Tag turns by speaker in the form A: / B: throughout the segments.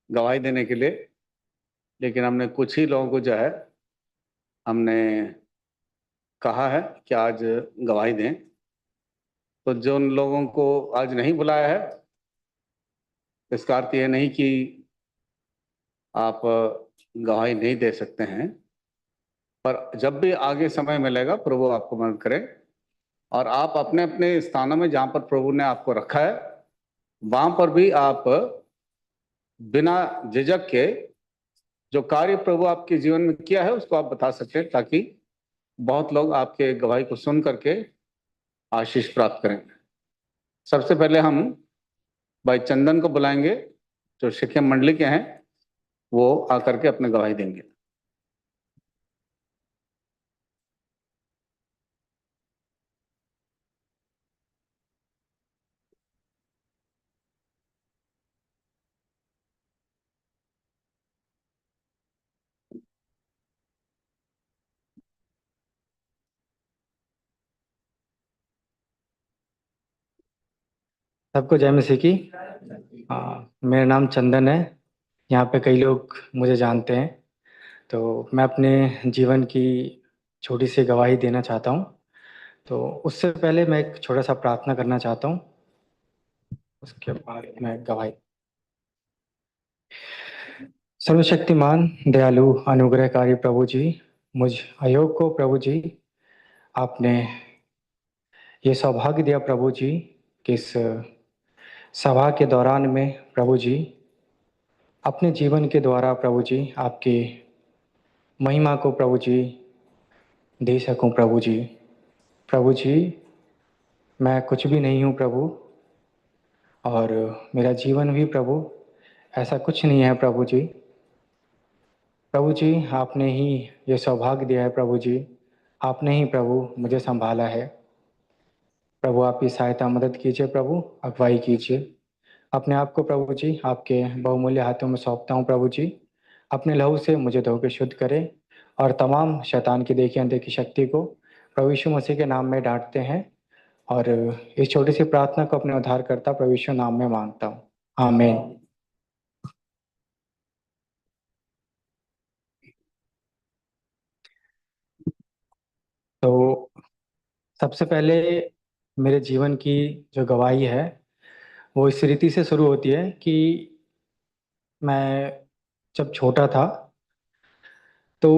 A: गवाही देने के लिए, लेकिन हमने कुछ ही लोगों को जो है हमने कहा है कि आज गवाही दें। तो जो उन लोगों को आज नहीं बुलाया है, इसका अर्थ ये नहीं कि आप गवाही नहीं दे सकते हैं, पर जब भी आगे समय मिलेगा प्रभु आपको मदद करे और आप अपने अपने स्थानों में जहाँ पर प्रभु ने आपको रखा है वहां पर भी आप बिना झिझक के जो कार्य प्रभु आपके जीवन में किया है उसको आप बता सकते हैं, ताकि बहुत लोग आपके गवाही को सुन करके आशीष प्राप्त करें। सबसे पहले हम भाई चंदन को बुलाएंगे, जो शिक्षक मंडली के हैं, वो आकर के अपने गवाही देंगे।
B: सबको जय मसीह की। मेरा नाम चंदन है। यहाँ पे कई लोग मुझे जानते हैं। तो मैं अपने जीवन की छोटी सी गवाही देना चाहता हूँ। तो उससे पहले मैं एक छोटा सा प्रार्थना करना चाहता हूँ, उसके बाद मैं गवाही। सर्वशक्तिमान दयालु अनुग्रहकारी प्रभु जी, मुझ अयोग को प्रभु जी आपने ये सौभाग्य दिया प्रभु जी कि इस सभा के दौरान में प्रभु जी अपने जीवन के द्वारा प्रभु जी आपकी महिमा को प्रभु जी दे सकूं प्रभु जी। प्रभु जी, मैं कुछ भी नहीं हूं प्रभु, और मेरा जीवन भी प्रभु ऐसा कुछ नहीं है प्रभु जी। प्रभु जी, आपने ही ये सौभाग्य दिया है प्रभु जी, आपने ही प्रभु मुझे संभाला है। प्रभु आप की सहायता मदद कीजिए प्रभु, अगुवाई कीजिए। अपने आप को प्रभु जी आपके बहुमूल्य हाथों में सौंपता हूँ प्रभु जी। अपने लहू से मुझे धो के शुद्ध करें और तमाम शैतान की देखी अनदेखी शक्ति को प्रभु यीशु मसीह के नाम में डांटते हैं, और इस छोटी सी प्रार्थना को अपने उद्धारकर्ता प्रभु यीशु नाम में मांगता हूँ, आमीन। तो सबसे पहले मेरे जीवन की जो गवाही है वो इस रीति से शुरू होती है कि मैं जब छोटा था तो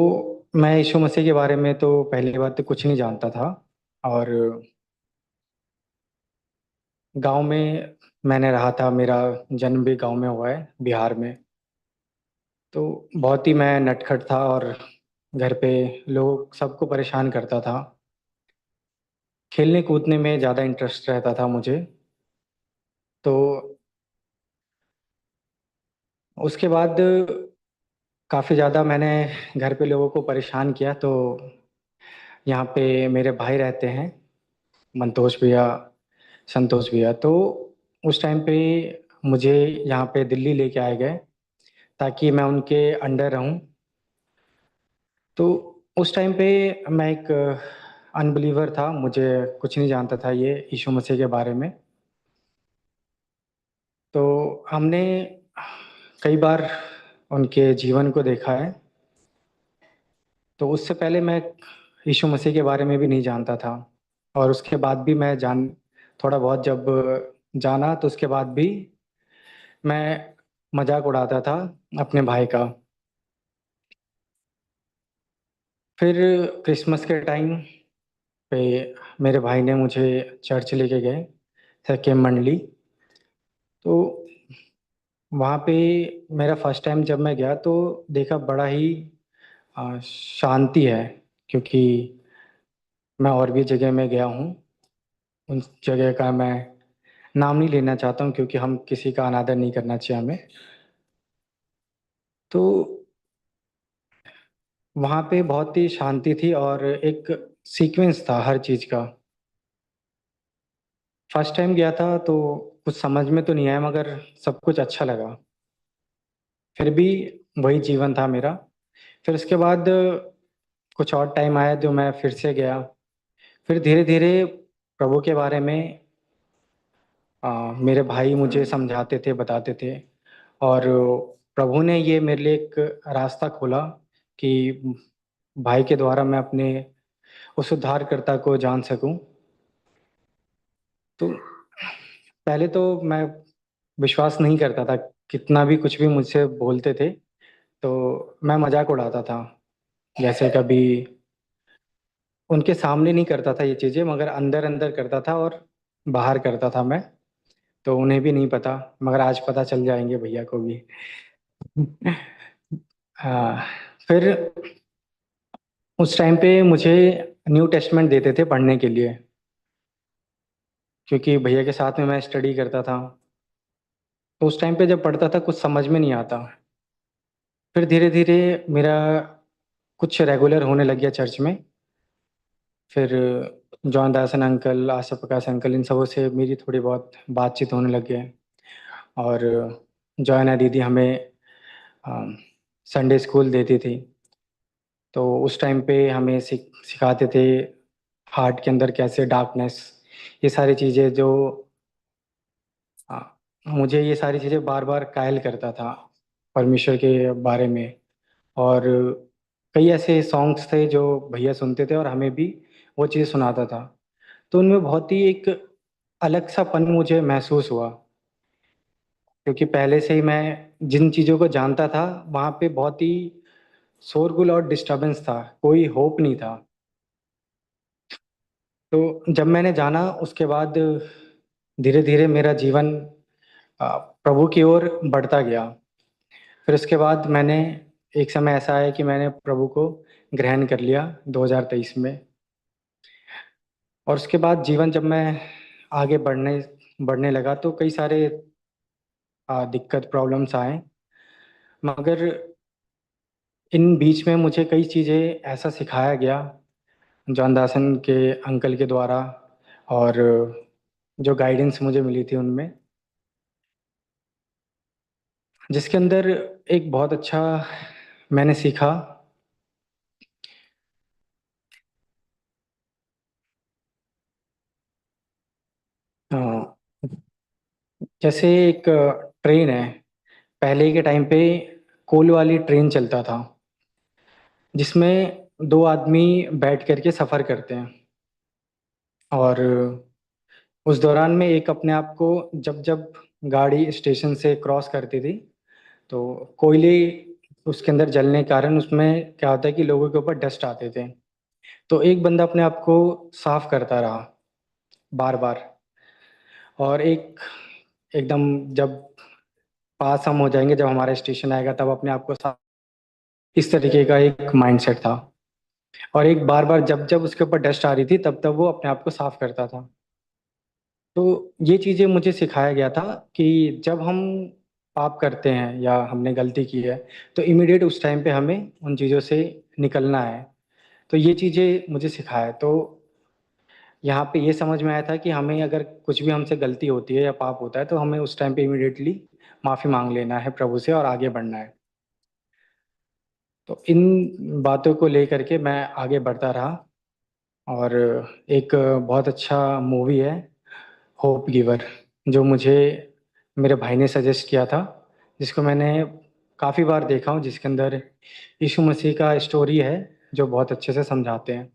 B: मैं यीशु मसीह के बारे में तो पहली बात तो कुछ नहीं जानता था। और गांव में मैंने रहा था, मेरा जन्म भी गांव में हुआ है, बिहार में। तो बहुत ही मैं नटखट था और घर पे लोग सबको परेशान करता था। खेलने कूदने में ज़्यादा इंटरेस्ट रहता था मुझे। तो उसके बाद काफ़ी ज़्यादा मैंने घर पे लोगों को परेशान किया। तो यहाँ पे मेरे भाई रहते हैं, मंतोष भैया, संतोष भैया। तो उस टाइम पे मुझे यहाँ पे दिल्ली लेके आए गए ताकि मैं उनके अंडर रहूं। तो उस टाइम पे मैं एक अनबिलीवर था, मुझे कुछ नहीं जानता था ये यीशु मसीह के बारे में। तो हमने कई बार उनके जीवन को देखा है। तो उससे पहले मैं यीशु मसीह के बारे में भी नहीं जानता था, और उसके बाद भी मैं थोड़ा बहुत जब जाना तो उसके बाद भी मैं मजाक उड़ाता था अपने भाई का। फिर क्रिसमस के टाइम पे मेरे भाई ने मुझे चर्च लेके गए, सेकेंड मंडली। तो वहाँ पे मेरा फर्स्ट टाइम जब मैं गया तो देखा बड़ा ही शांति है, क्योंकि मैं और भी जगह में गया हूँ। उन जगह का मैं नाम नहीं लेना चाहता हूँ क्योंकि हम किसी का अनादर नहीं करना चाहिए हमें। तो वहाँ पे बहुत ही शांति थी और एक सीक्वेंस था हर चीज़ का। फर्स्ट टाइम गया था तो कुछ समझ में तो नहीं आया, मगर सब कुछ अच्छा लगा। फिर भी वही जीवन था मेरा। फिर उसके बाद कुछ और टाइम आया जो मैं फिर से गया। फिर धीरे धीरे प्रभु के बारे में मेरे भाई मुझे समझाते थे, बताते थे। और प्रभु ने ये मेरे लिए एक रास्ता खोला कि भाई के द्वारा मैं अपने उस उद्धारकर्ता को जान सकूं। तो पहले तो मैं विश्वास नहीं करता था, कितना भी कुछ भी मुझसे बोलते थे तो मैं मजाक उड़ाता था। जैसे कभी उनके सामने नहीं करता था ये चीज़ें, मगर अंदर अंदर करता था और बाहर करता था मैं। तो उन्हें भी नहीं पता, मगर आज पता चल जाएंगे भैया को भी। हाँ। फिर उस टाइम पे मुझे न्यू टेस्टमेंट देते थे पढ़ने के लिए, क्योंकि भैया के साथ में मैं स्टडी करता था। तो उस टाइम पे जब पढ़ता था कुछ समझ में नहीं आता। फिर धीरे धीरे मेरा कुछ रेगुलर होने लग गया चर्च में। फिर जॉन दासन अंकल, आशा प्रकाश अंकल, इन सबों से मेरी थोड़ी बहुत बातचीत होने लग गई। और जॉयना दीदी हमें संडे स्कूल देती थी। तो उस टाइम पे हमें सिखाते थे हार्ट के अंदर कैसे डार्कनेस, ये सारी चीज़ें जो मुझे ये सारी चीज़ें बार बार कायल करता था परमेश्वर के बारे में। और कई ऐसे सॉन्ग्स थे जो भैया सुनते थे और हमें भी वो चीज़ सुनाता था। तो उनमें बहुत ही एक अलग सा पन मुझे महसूस हुआ, क्योंकि पहले से ही मैं जिन चीज़ों को जानता था वहाँ पे बहुत ही शोरगुल और डिस्टरबेंस था, कोई होप नहीं था। तो जब मैंने जाना उसके बाद धीरे धीरे मेरा जीवन प्रभु की ओर बढ़ता गया। फिर उसके बाद मैंने, एक समय ऐसा आया कि मैंने प्रभु को ग्रहण कर लिया 2023 में। और उसके बाद जीवन जब मैं आगे बढ़ने बढ़ने लगा तो कई सारे दिक्कत प्रॉब्लम्स आए, मगर इन बीच में मुझे कई चीज़ें ऐसा सिखाया गया जॉन दासन के अंकल के द्वारा, और जो गाइडेंस मुझे मिली थी उनमें, जिसके अंदर एक बहुत अच्छा मैंने सीखा। अ, जैसे एक ट्रेन है, पहले के टाइम पे कोल वाली ट्रेन चलता था जिसमें दो आदमी बैठ करके सफ़र करते हैं। और उस दौरान में एक अपने आप को, जब जब गाड़ी स्टेशन से क्रॉस करती थी तो कोयले उसके अंदर जलने के कारण उसमें क्या होता है कि लोगों के ऊपर डस्ट आते थे। तो एक बंदा अपने आप को साफ करता रहा बार बार। और एकदम जब पास हम हो जाएंगे, जब हमारा स्टेशन आएगा तब अपने आप को साफ, इस तरीके का एक माइंडसेट था। और एक बार बार जब जब उसके ऊपर डस्ट आ रही थी तब तब वो अपने आप को साफ करता था। तो ये चीज़ें मुझे सिखाया गया था कि जब हम पाप करते हैं या हमने गलती की है तो इमीडिएट उस टाइम पे हमें उन चीज़ों से निकलना है। तो ये चीज़ें मुझे सिखाया। तो यहाँ पे ये समझ में आया था कि हमें अगर कुछ भी हमसे गलती होती है या पाप होता है तो हमें उस टाइम पे इमीडिएटली माफ़ी मांग लेना है प्रभु से और आगे बढ़ना है। तो इन बातों को लेकर के मैं आगे बढ़ता रहा। और एक बहुत अच्छा मूवी है होप गिवर, जो मुझे मेरे भाई ने सजेस्ट किया था, जिसको मैंने काफ़ी बार देखा हूँ, जिसके अंदर यीशु मसीह का स्टोरी है जो बहुत अच्छे से समझाते हैं।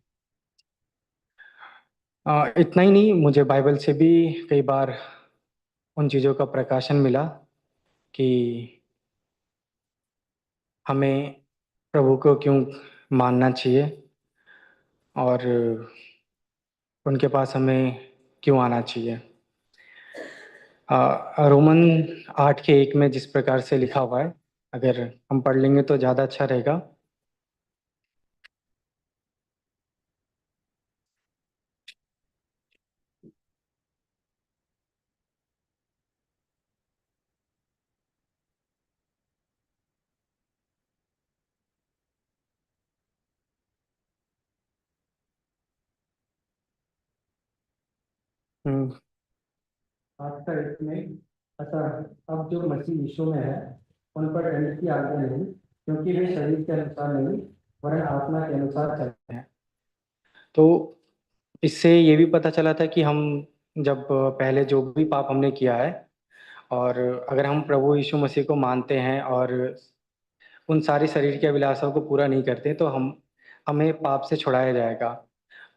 B: इतना ही नहीं, मुझे बाइबल से भी कई बार उन चीज़ों का प्रकाशन मिला कि हमें प्रभु को क्यों मानना चाहिए और उनके पास हमें क्यों आना चाहिए। रोमन 8 के 1 में जिस प्रकार से लिखा हुआ है, अगर हम पढ़ लेंगे तो ज़्यादा अच्छा रहेगा। हम्म, 8 का 1 में, अतः अब जो मसीह यीशु में है उन पर दंड की आज्ञा नहीं, क्योंकि वे शरीर के अनुसार नहीं वरन आत्मा के अनुसार चलते हैं। तो इससे ये भी पता चला था कि हम जब पहले जो भी पाप हमने किया है और अगर हम प्रभु यीशु मसीह को मानते हैं और उन सारी शरीर की अभिलाषाओं को पूरा नहीं करते तो हमें पाप से छुड़ाया जाएगा।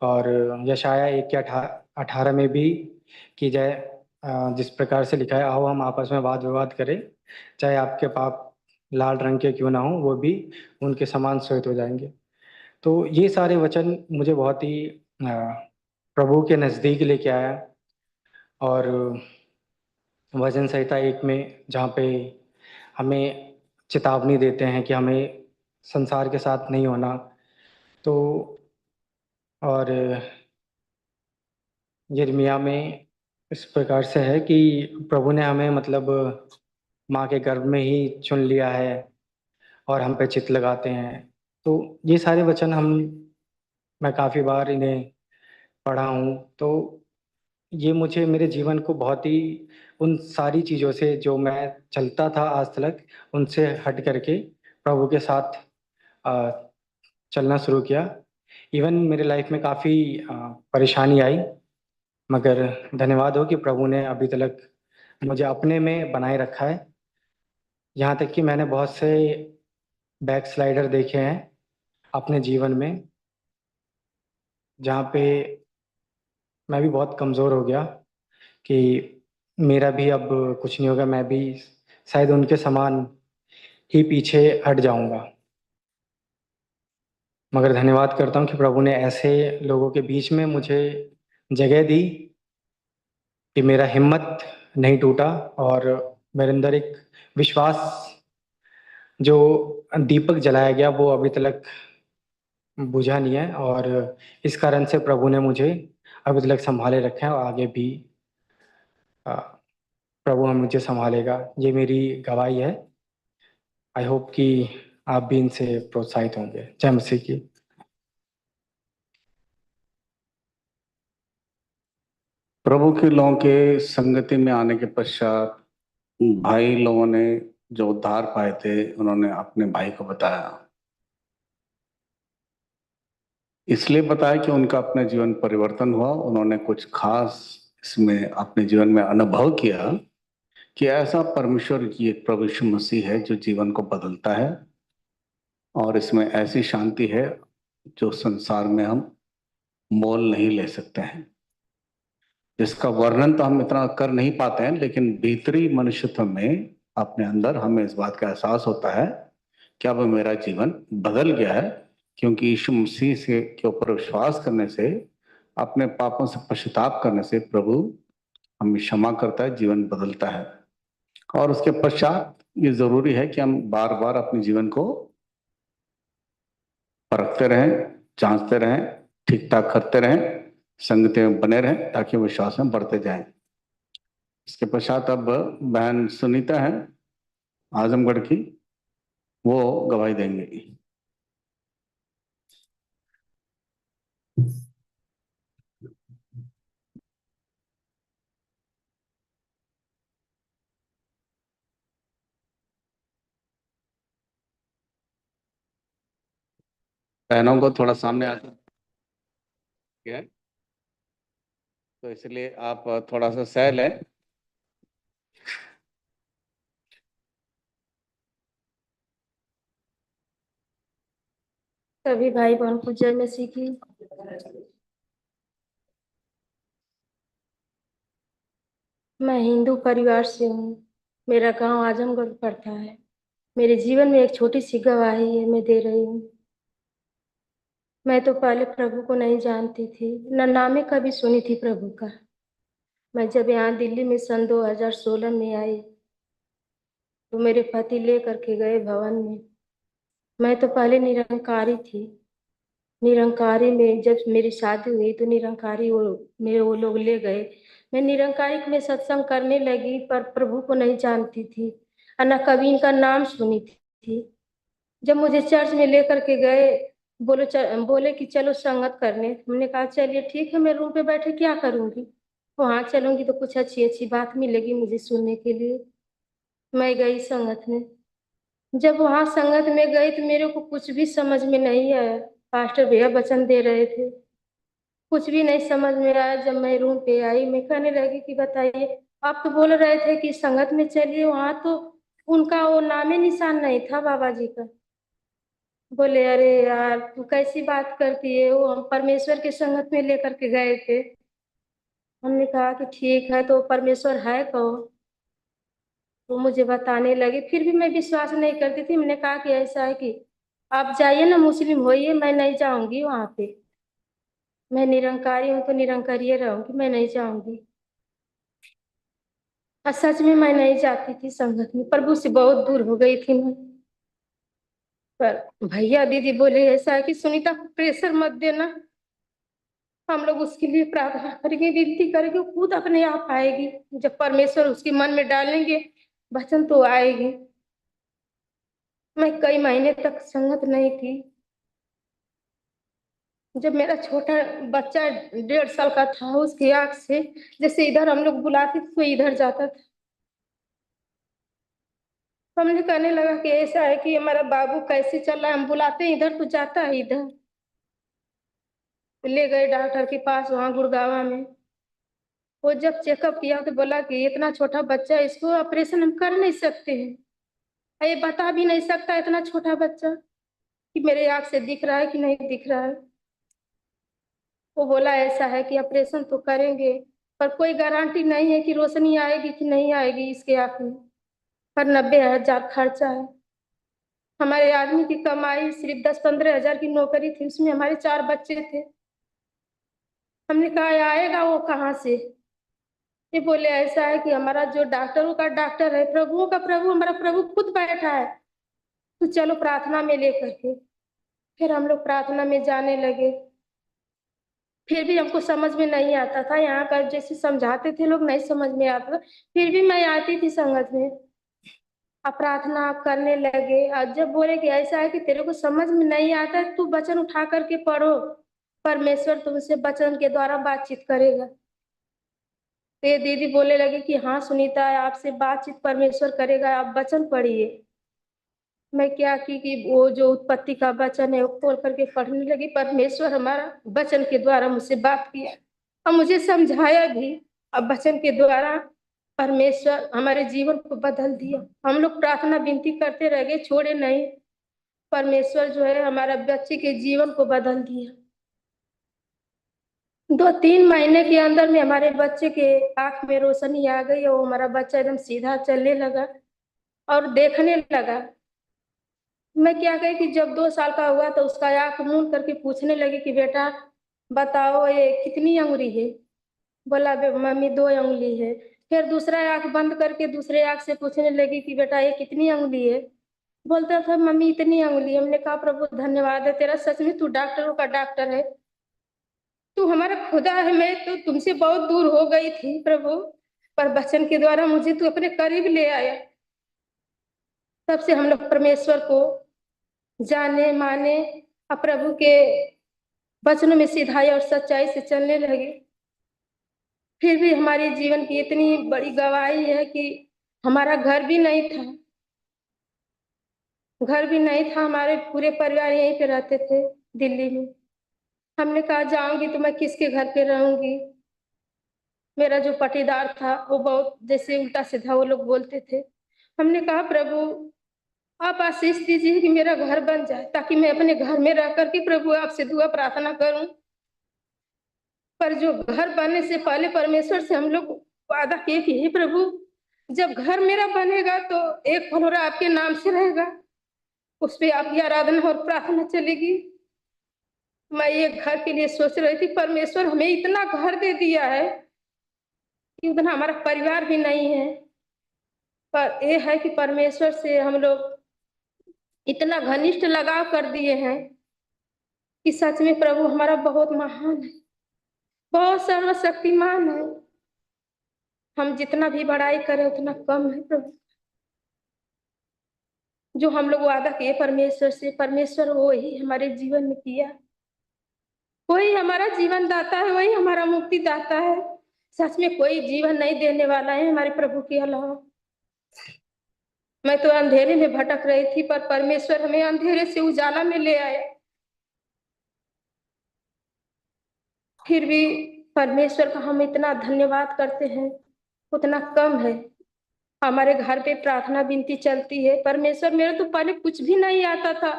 B: और यशाया 1 के 18 में भी की जाए जिस प्रकार से लिखा है, आओ हम आपस में वाद विवाद करें, चाहे आपके पाप लाल रंग के क्यों ना हो वो भी उनके समान श्वेत हो जाएंगे। तो ये सारे वचन मुझे बहुत ही प्रभु के नज़दीक लेके आया। और वचन संहिता 1 में जहाँ पे हमें चेतावनी देते हैं कि हमें संसार के साथ नहीं होना, तो और यिर्मयाह में इस प्रकार से है कि प्रभु ने हमें मतलब माँ के गर्भ में ही चुन लिया है और हम पे चित्त लगाते हैं। तो ये सारे वचन मैं काफ़ी बार इन्हें पढ़ा हूँ। तो ये मुझे मेरे जीवन को बहुत ही उन सारी चीज़ों से जो मैं चलता था आज तक उनसे हट करके प्रभु के साथ अ, चलना शुरू किया। इवन मेरे लाइफ में काफ़ी परेशानी आई, मगर धन्यवाद हो कि प्रभु ने अभी तक मुझे अपने में बनाए रखा है। यहाँ तक कि मैंने बहुत से बैक स्लाइडर देखे हैं अपने जीवन में, जहाँ पे मैं भी बहुत कमज़ोर हो गया कि मेरा भी अब कुछ नहीं होगा, मैं भी शायद उनके समान ही पीछे हट जाऊंगा। मगर धन्यवाद करता हूँ कि प्रभु ने ऐसे लोगों के बीच में मुझे जगह दी कि मेरा हिम्मत नहीं टूटा और मेरे अंदर एक विश्वास जो दीपक जलाया गया वो अभी तक बुझा नहीं है। और इस कारण से प्रभु ने मुझे अभी तक संभाले रखा है और आगे भी अ, प्रभु हम मुझे संभालेगा, ये मेरी गवाही है। आई होप कि आप भी इनसे प्रोत्साहित होंगे। जय मसीह की।
A: प्रभु के लोगों के संगति में आने के पश्चात भाई लोगों ने जो उद्धार पाए थे उन्होंने अपने भाई को बताया। इसलिए बताया कि उनका अपने जीवन परिवर्तन हुआ, उन्होंने कुछ खास इसमें अपने जीवन में अनुभव किया कि ऐसा परमेश्वर की एक प्रभु यीशु मसीह है जो जीवन को बदलता है और इसमें ऐसी शांति है जो संसार में हम मोल नहीं ले सकते हैं, जिसका वर्णन तो हम इतना कर नहीं पाते हैं, लेकिन भीतरी मनुष्यत्व में अपने अंदर हमें इस बात का एहसास होता है कि अब मेरा जीवन बदल गया है, क्योंकि यीशु मसीह से के ऊपर विश्वास करने से, अपने पापों से पश्चाताप करने से प्रभु हमें क्षमा करता है, जीवन बदलता है। और उसके पश्चात ये जरूरी है कि हम बार बार अपने जीवन को परखते रहें, जांचते रहें, ठीक ठाक करते रहें, संगति में बने रहें ताकि विश्वास में बढ़ते जाएं। इसके पश्चात अब बहन सुनीता है आजमगढ़ की, वो गवाही देंगे। बहनों को थोड़ा सामने आके है, तो इसलिए आप थोड़ा सा सह लें।
C: सभी भाई बहन को जय मसीह की। मैं हिंदू परिवार से हूँ। मेरा गांव आजमगढ़ पड़ता है। मेरे जीवन में एक छोटी सी गवाही है, मैं दे रही हूँ। मैं तो पहले प्रभु को नहीं जानती थी, न नामे कभी सुनी थी प्रभु का। मैं जब यहाँ दिल्ली में सन 2016 में आई तो मेरे पति ले करके गए भवन में। मैं तो पहले निरंकारी थी। निरंकारी में जब मेरी शादी हुई तो निरंकारी वो लोग ले गए। मैं निरंकारी में सत्संग करने लगी, पर प्रभु को नहीं जानती थी और न कभी इनका नाम सुनी थी। जब मुझे चर्च में लेकर के गए, बोले कि चलो संगत करने। हमने कहा चलिए ठीक है, मैं रूम पे बैठे क्या करूंगी, वहां चलूंगी तो कुछ अच्छी अच्छी बात मिलेगी मुझे सुनने के लिए। मैं गई संगत में। जब वहां संगत में गई तो मेरे को कुछ भी समझ में नहीं आया। पास्टर भैया वचन दे रहे थे, कुछ भी नहीं समझ में आया। जब मैं रूम पे आई, मैं कहने लगी कि बताइए आप तो बोल रहे थे कि संगत में चलिए, वहां तो उनका वो नामे निशान नहीं था बाबा जी का। बोले अरे यार तू कैसी बात करती है, वो हम परमेश्वर के संगत में लेकर के गए थे। हमने कहा कि ठीक है, तो परमेश्वर है कहो। वो मुझे बताने लगे, फिर भी मैं विश्वास नहीं करती थी। मैंने कहा कि ऐसा है कि आप जाइए ना, मुस्लिम होइए, मैं नहीं जाऊंगी वहां पे। मैं निरंकारी हूँ तो निरंकारी रहूंगी, मैं नहीं जाऊंगी। और सच में मैं नहीं जाती थी संगत में, प्रभु से बहुत दूर हो गई थी मैं। पर भैया दीदी बोले ऐसा है कि सुनीता को प्रेशर मत देना, हम लोग उसके लिए प्रार्थना करेंगे, विनती करेंगे, वो खुद अपने आप आएगी। जब परमेश्वर उसके मन में डालेंगे वचन तो आएगी। मैं कई महीने तक संगत नहीं थी। जब मेरा छोटा बच्चा 1.5 साल का था, उसकी आंख से जैसे इधर हम लोग बुलाते थे तो इधर जाता था। हमने कहने लगा कि ऐसा है कि हमारा बाबू कैसे चल रहा है, हम बुलाते हैं इधर तो जाता है इधर। ले गए डॉक्टर के पास वहाँ गुड़गावा में। वो जब चेकअप किया तो बोला कि इतना छोटा बच्चा है, इसको ऑपरेशन हम कर नहीं सकते हैं। ये बता भी नहीं सकता इतना छोटा बच्चा कि मेरे आँख से दिख रहा है कि नहीं दिख रहा है। वो बोला ऐसा है कि ऑपरेशन तो करेंगे, पर कोई गारंटी नहीं है कि रोशनी आएगी कि नहीं आएगी इसके आँख में। पर 90,000 खर्चा है। हमारे आदमी की कमाई सिर्फ 10-15 हजार की नौकरी थी, उसमें हमारे 4 बच्चे थे। हमने कहा आएगा वो कहाँ से। ये बोले ऐसा है कि हमारा जो डॉक्टरों का डॉक्टर है, प्रभुओं का प्रभु, हमारा प्रभु खुद बैठा है, तो चलो प्रार्थना में लेकर के। फिर हम लोग प्रार्थना में जाने लगे। फिर भी हमको समझ में नहीं आता था, यहाँ का जैसे समझाते थे लोग नहीं समझ में आता था। फिर भी मैं आती थी संगत में। अब प्रार्थना आप करने लगे, और जब बोले कि ऐसा है कि तेरे को समझ में नहीं आता है, तू वचन उठा करके पढ़ो, परमेश्वर तुमसे वचन के द्वारा बातचीत करेगा। तो ये दीदी बोलने लगी कि हाँ सुनीता, आपसे बातचीत परमेश्वर करेगा, आप वचन पढ़िए। मैं क्या की कि वो जो उत्पत्ति का वचन है वो खोल करके पढ़ने लगी। परमेश्वर हमारा वचन के द्वारा मुझसे बात किया और मुझे समझाया भी। अब वचन के द्वारा परमेश्वर हमारे जीवन को बदल दिया। हम लोग प्रार्थना विनती करते रह गए, छोड़े नहीं। परमेश्वर जो है हमारा बच्चे के जीवन को बदल दिया। 2-3 महीने के अंदर में हमारे बच्चे के आंख में रोशनी आ गई और हमारा बच्चा एकदम सीधा चलने लगा और देखने लगा। मैं क्या कही कि जब 2 साल का हुआ तो उसका आंख मूंद करके पूछने लगी कि बेटा बताओ ये कितनी उंगली है। बोला मम्मी 2 उंगली है। फिर दूसरा आंख बंद करके दूसरे आंख से पूछने लगी कि बेटा ये कितनी उंगली है। बोलता था मम्मी इतनी उंगली। हमने कहा प्रभु धन्यवाद है तेरा, सच में तू डॉक्टरों का डॉक्टर है, तू हमारा खुदा है। मैं तो तुमसे बहुत दूर हो गई थी प्रभु, पर वचन के द्वारा मुझे तू अपने करीब ले आया। तब से हम लोग परमेश्वर को जाने माने और प्रभु के वचनों में सिधाई और सच्चाई से चलने लगे। फिर भी हमारे जीवन की इतनी बड़ी गवाही है कि हमारा घर भी नहीं था। घर भी नहीं था, हमारे पूरे परिवार यहीं पे रहते थे दिल्ली में। हमने कहा जाऊंगी तो मैं किसके घर पे रहूंगी। मेरा जो पटीदार था वो बहुत जैसे उल्टा सीधा वो लोग बोलते थे। हमने कहा प्रभु आप आशीष दीजिए कि मेरा घर बन जाए, ताकि मैं अपने घर में रह करके प्रभु आपसे दुआ प्रार्थना करूं। पर जो घर बनने से पहले परमेश्वर से हम लोग वादा किए कि हे प्रभु जब घर मेरा बनेगा तो एक फलोरा आपके नाम से रहेगा, उस पे आपकी आराधना और प्रार्थना चलेगी। मैं ये घर के लिए सोच रही थी, परमेश्वर हमें इतना घर दे दिया है कि उतना हमारा परिवार भी नहीं है। पर ये है कि परमेश्वर से हम लोग इतना घनिष्ठ लगाव कर दिए हैं कि सच में प्रभु हमारा बहुत महान है, बहुत सर्वशक्तिमान है। हम जितना भी बड़ाई करें उतना कम है प्रभु। जो हम लोग वादा किए परमेश्वर से, परमेश्वर वो ही हमारे जीवन में किया। वही हमारा जीवन दाता है, वही हमारा मुक्ति दाता है। सच में कोई जीवन नहीं देने वाला है हमारे प्रभु के अलावा। मैं तो अंधेरे में भटक रही थी, पर परमेश्वर हमें अंधेरे से उजाला में ले आया। फिर भी परमेश्वर का हम इतना धन्यवाद करते हैं उतना कम है। हमारे घर पे प्रार्थना विनती चलती है, परमेश्वर मेरे तो पहले कुछ भी नहीं आता था,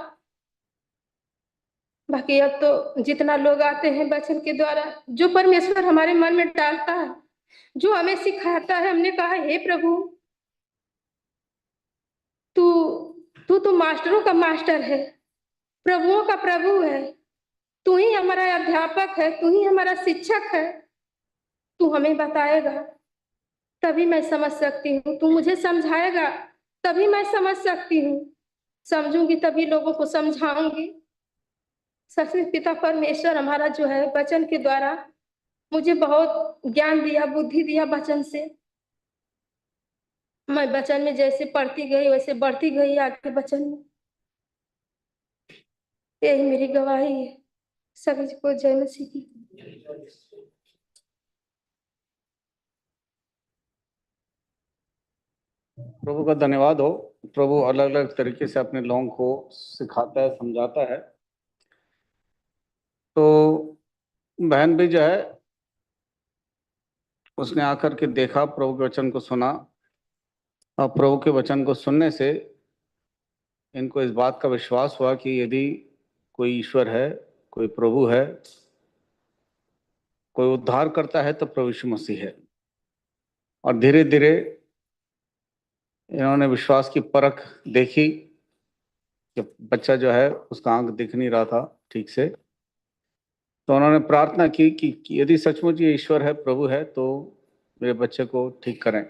C: बाकी अब तो जितना लोग आते हैं वचन के द्वारा, जो परमेश्वर हमारे मन में डालता है, जो हमें सिखाता है, हमने कहा हे प्रभु, तू तू तो मास्टरों का मास्टर है, प्रभुओं का प्रभु है, तू ही हमारा अध्यापक है, तू ही हमारा शिक्षक है, तू हमें बताएगा तभी मैं समझ सकती हूँ, तू मुझे समझाएगा तभी मैं समझ सकती हूँ, समझूंगी तभी लोगों को समझाऊंगी। सच्चे पिता परमेश्वर हमारा जो है वचन के द्वारा मुझे बहुत ज्ञान दिया, बुद्धि दिया वचन से। मैं वचन में जैसे पढ़ती गई वैसे बढ़ती गई आगे वचन में। यही मेरी गवाही है। सभी को जय मसीह की।
A: प्रभु का धन्यवाद हो। प्रभु अलग अलग तरीके से अपने लोगों को सिखाता है, समझाता है। तो बहन भी जो है उसने आकर के देखा, प्रभु के वचन को सुना, और प्रभु के वचन को सुनने से इनको इस बात का विश्वास हुआ कि यदि कोई ईश्वर है, कोई प्रभु है, कोई उद्धार करता है तो प्रभु यीशु मसीह है। और धीरे धीरे इन्होंने विश्वास की परख देखी कि बच्चा जो है उसका आंख दिख नहीं रहा था ठीक से। तो उन्होंने प्रार्थना की कि यदि सचमुच ये ईश्वर है, प्रभु है, तो मेरे बच्चे को ठीक करें।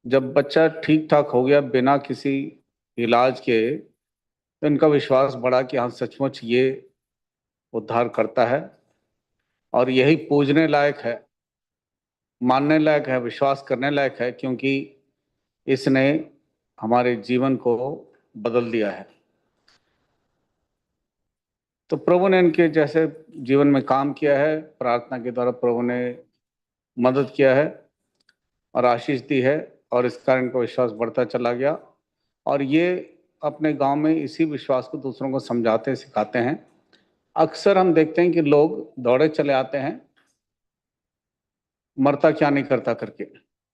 A: जब बच्चा ठीक ठाक हो गया बिना किसी इलाज के, तो इनका विश्वास बढ़ा कि हाँ सचमुच ये उद्धार करता है और यही पूजने लायक है, मानने लायक है, विश्वास करने लायक है, क्योंकि इसने हमारे जीवन को बदल दिया है। तो प्रभु ने इनके जैसे जीवन में काम किया है, प्रार्थना के द्वारा प्रभु ने मदद किया है और आशीष दी है, और इस कारण इनका विश्वास बढ़ता चला गया। और ये अपने गांव में इसी विश्वास को दूसरों को समझाते सिखाते हैं। अक्सर हम देखते हैं कि लोग दौड़े चले आते हैं मरता क्या नहीं करता करके,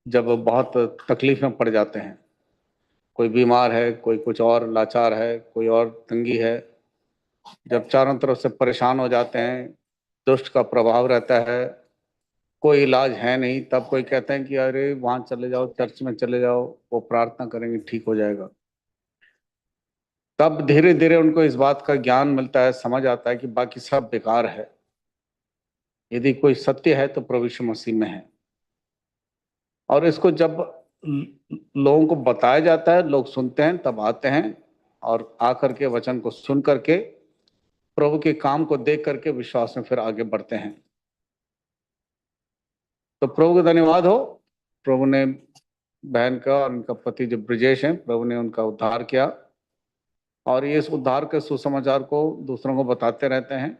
A: जब बहुत तकलीफ में पड़ जाते हैं। कोई बीमार है, कोई कुछ और लाचार है, कोई और तंगी है, जब चारों तरफ से परेशान हो जाते हैं, दुष्ट का प्रभाव रहता है, कोई इलाज है नहीं, तब कोई कहते हैं कि अरे वहां चले जाओ, चर्च में चले जाओ, वो प्रार्थना करेंगे ठीक हो जाएगा। तब धीरे धीरे उनको इस बात का ज्ञान मिलता है, समझ आता है कि बाकी सब बेकार है, यदि कोई सत्य है तो प्रभु यीशु मसीह में है। और इसको जब लोगों को बताया जाता है, लोग सुनते हैं, तब आते हैं और आकर के वचन को सुन करके प्रभु के काम को देख करके विश्वास में फिर आगे बढ़ते हैं। तो प्रभु का धन्यवाद हो। प्रभु ने बहन का और उनका पति जो ब्रजेश हैं, प्रभु ने उनका उद्धार किया, और ये इस उद्धार के सुसमाचार को दूसरों को बताते रहते हैं।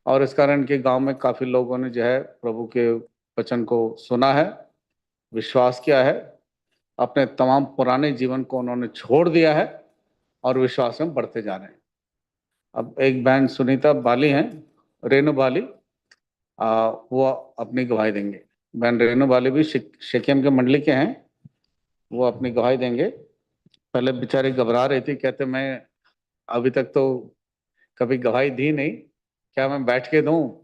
A: और इस कारण के गांव में काफी लोगों ने जो है प्रभु के वचन को सुना है, विश्वास किया है, अपने तमाम पुराने जीवन को उन्होंने छोड़ दिया है और विश्वास में बढ़ते जा रहे हैं। अब एक बहन सुनीता बाली हैं, रेणु बाली, वो अपनी गवाही देंगे। बहन रेणु बाली भी शेकेम के मंडली के हैं, वो अपनी गवाही देंगे। पहले बेचारे घबरा रही थी, कहते मैं अभी तक तो कभी गवाही दी नहीं, क्या मैं बैठ के दूं?